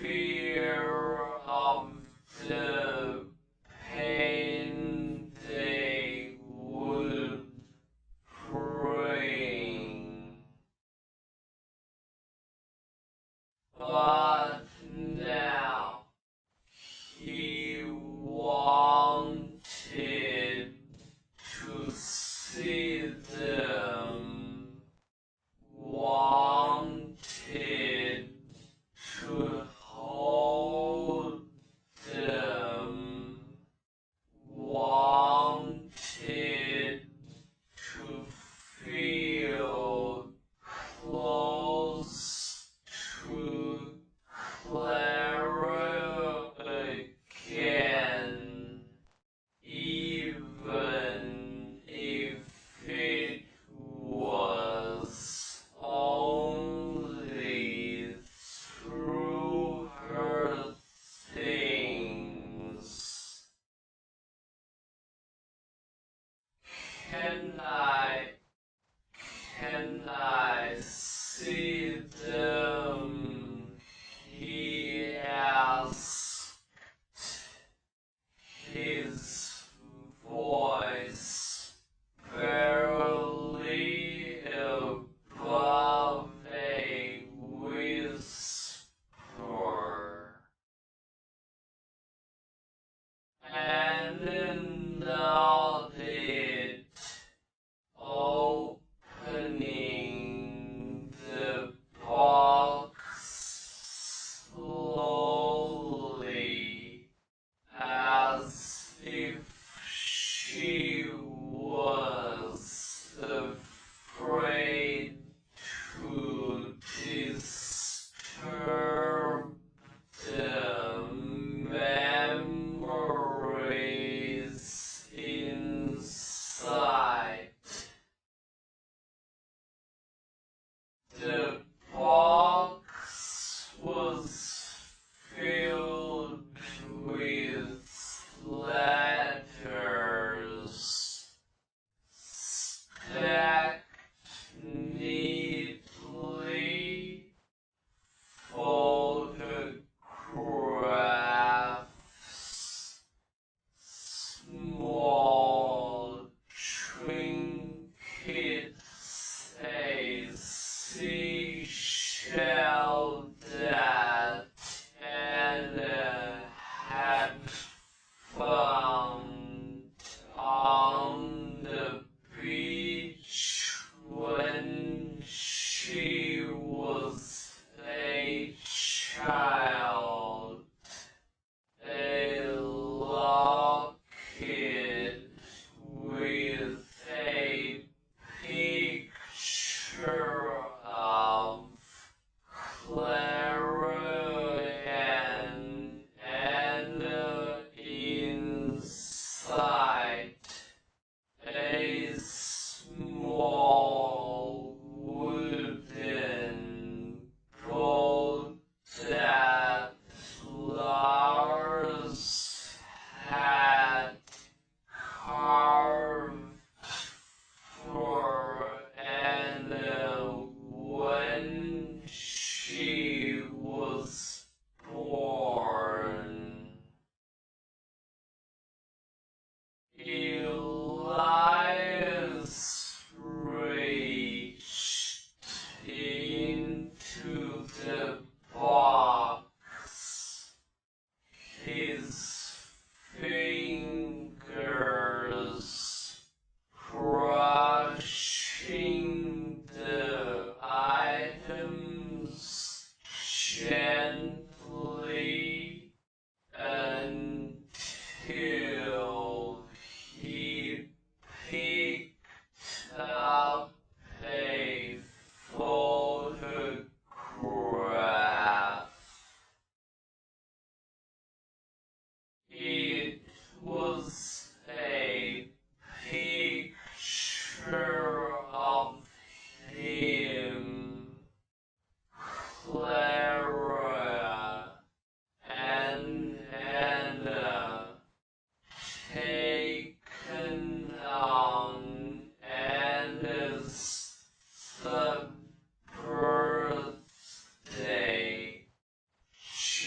S1: fear of the pain they would bring. But now he wanted to see them, wanted to hold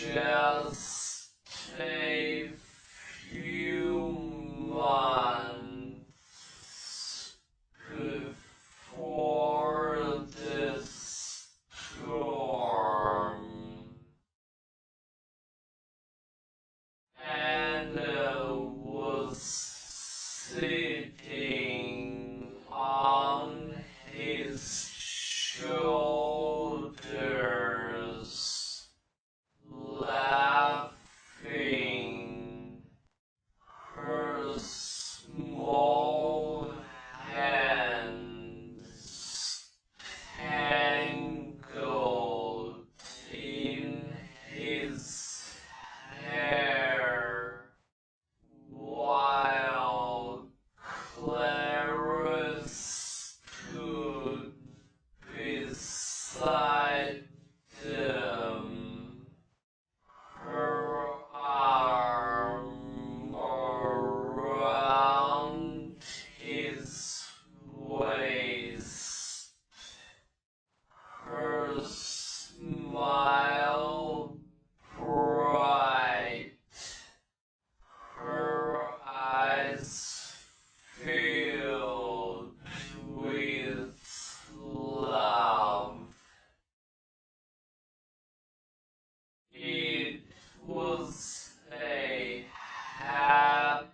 S1: just a few months before the storm, Anna was sitting on his shoulders, laughing, her small hands tangled in his hair, while Clara stood beside them, her arm around his waist, her smile bright, her eyes filled with love. It was a happy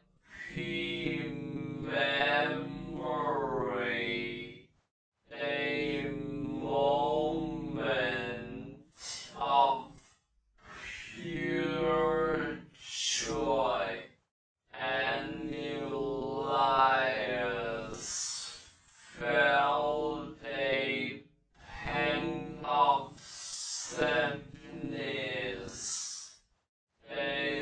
S1: memory, a moment of pure joy, and Elias felt a pang of sadness, a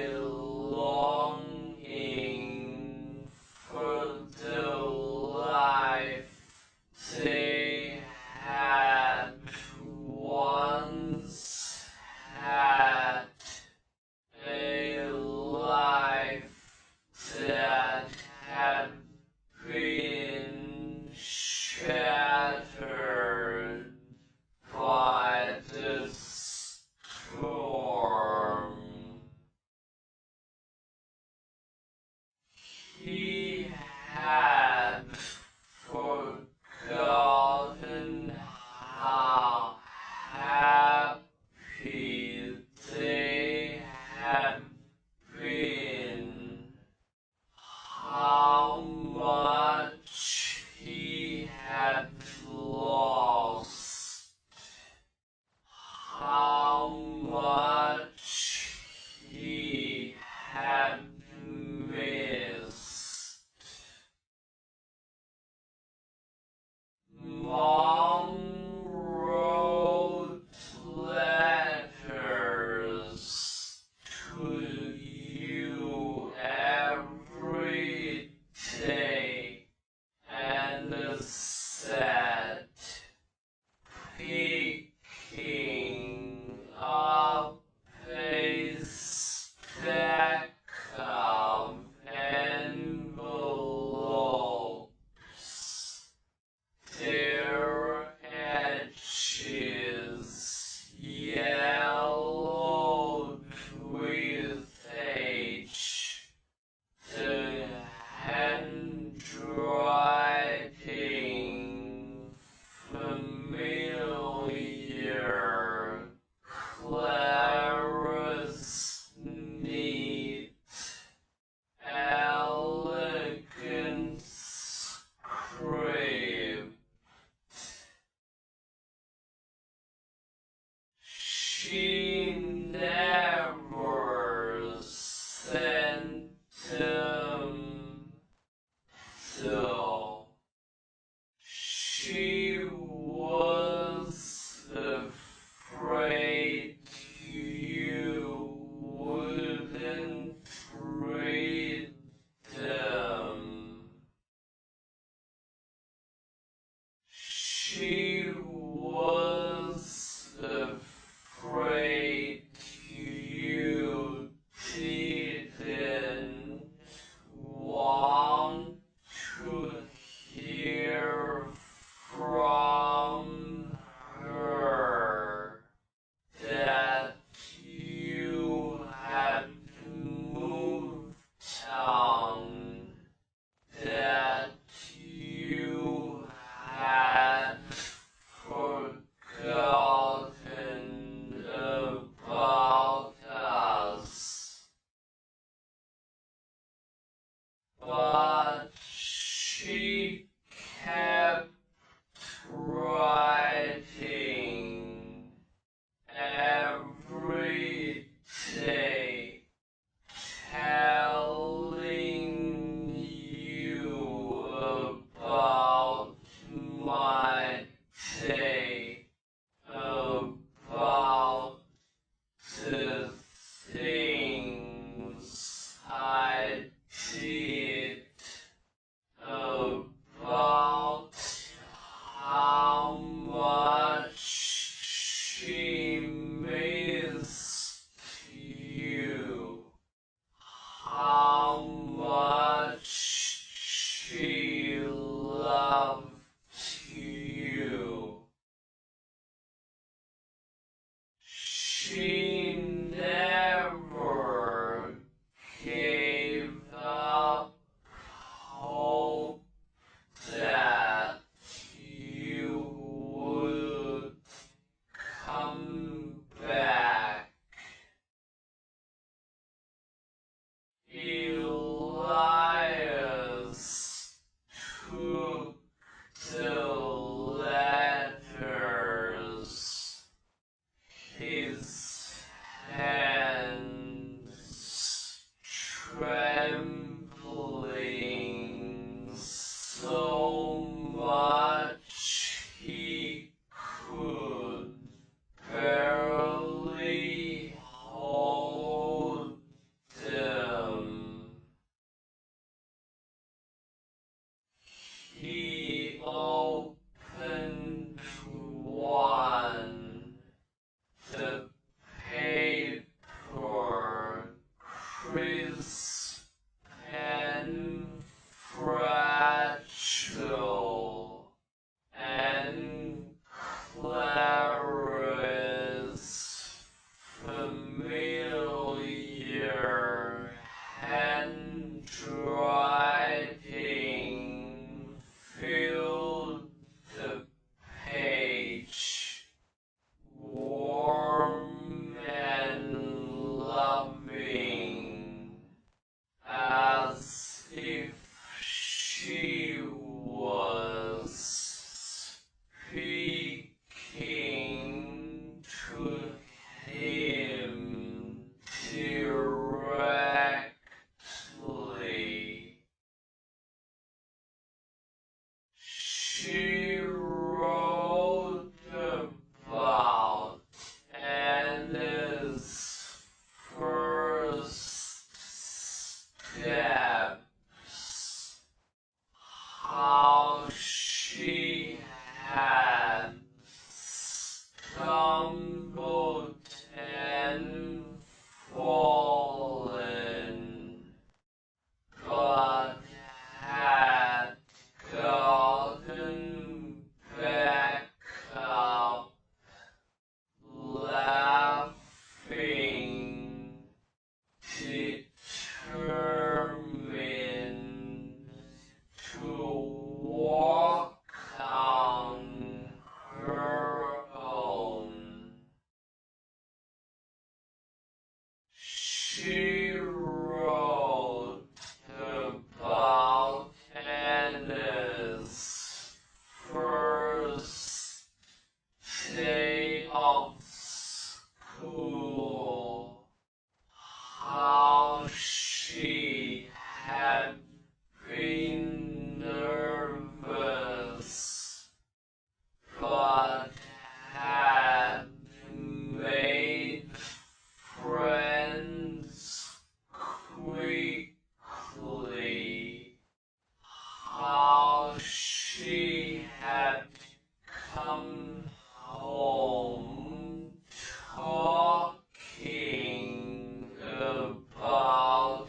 S1: about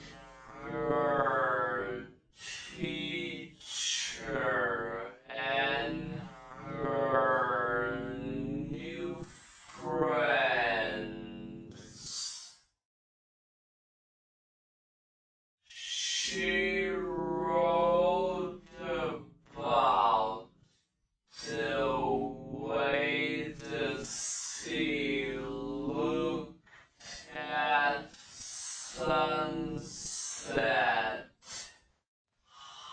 S1: her teacher and her new friends. She wrote about the way the sea looked at sunset,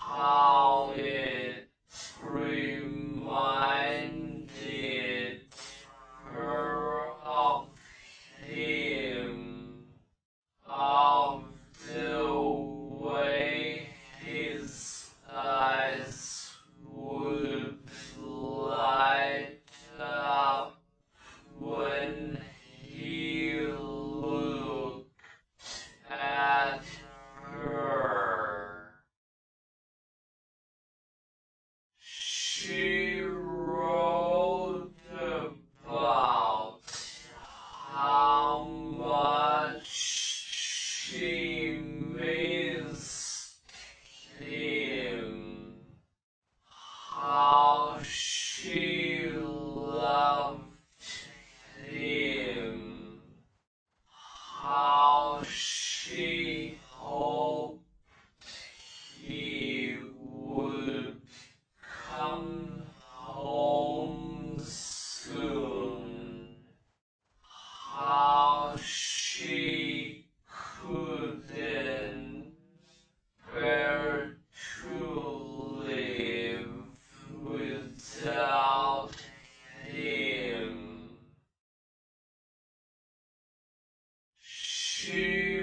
S1: how it reminded her of him, of the way his eyes would light up when he looked at her. She wrote about how much she missed him, how she loved him, how she hoped he would come home soon, how she couldn't bear to live without him. She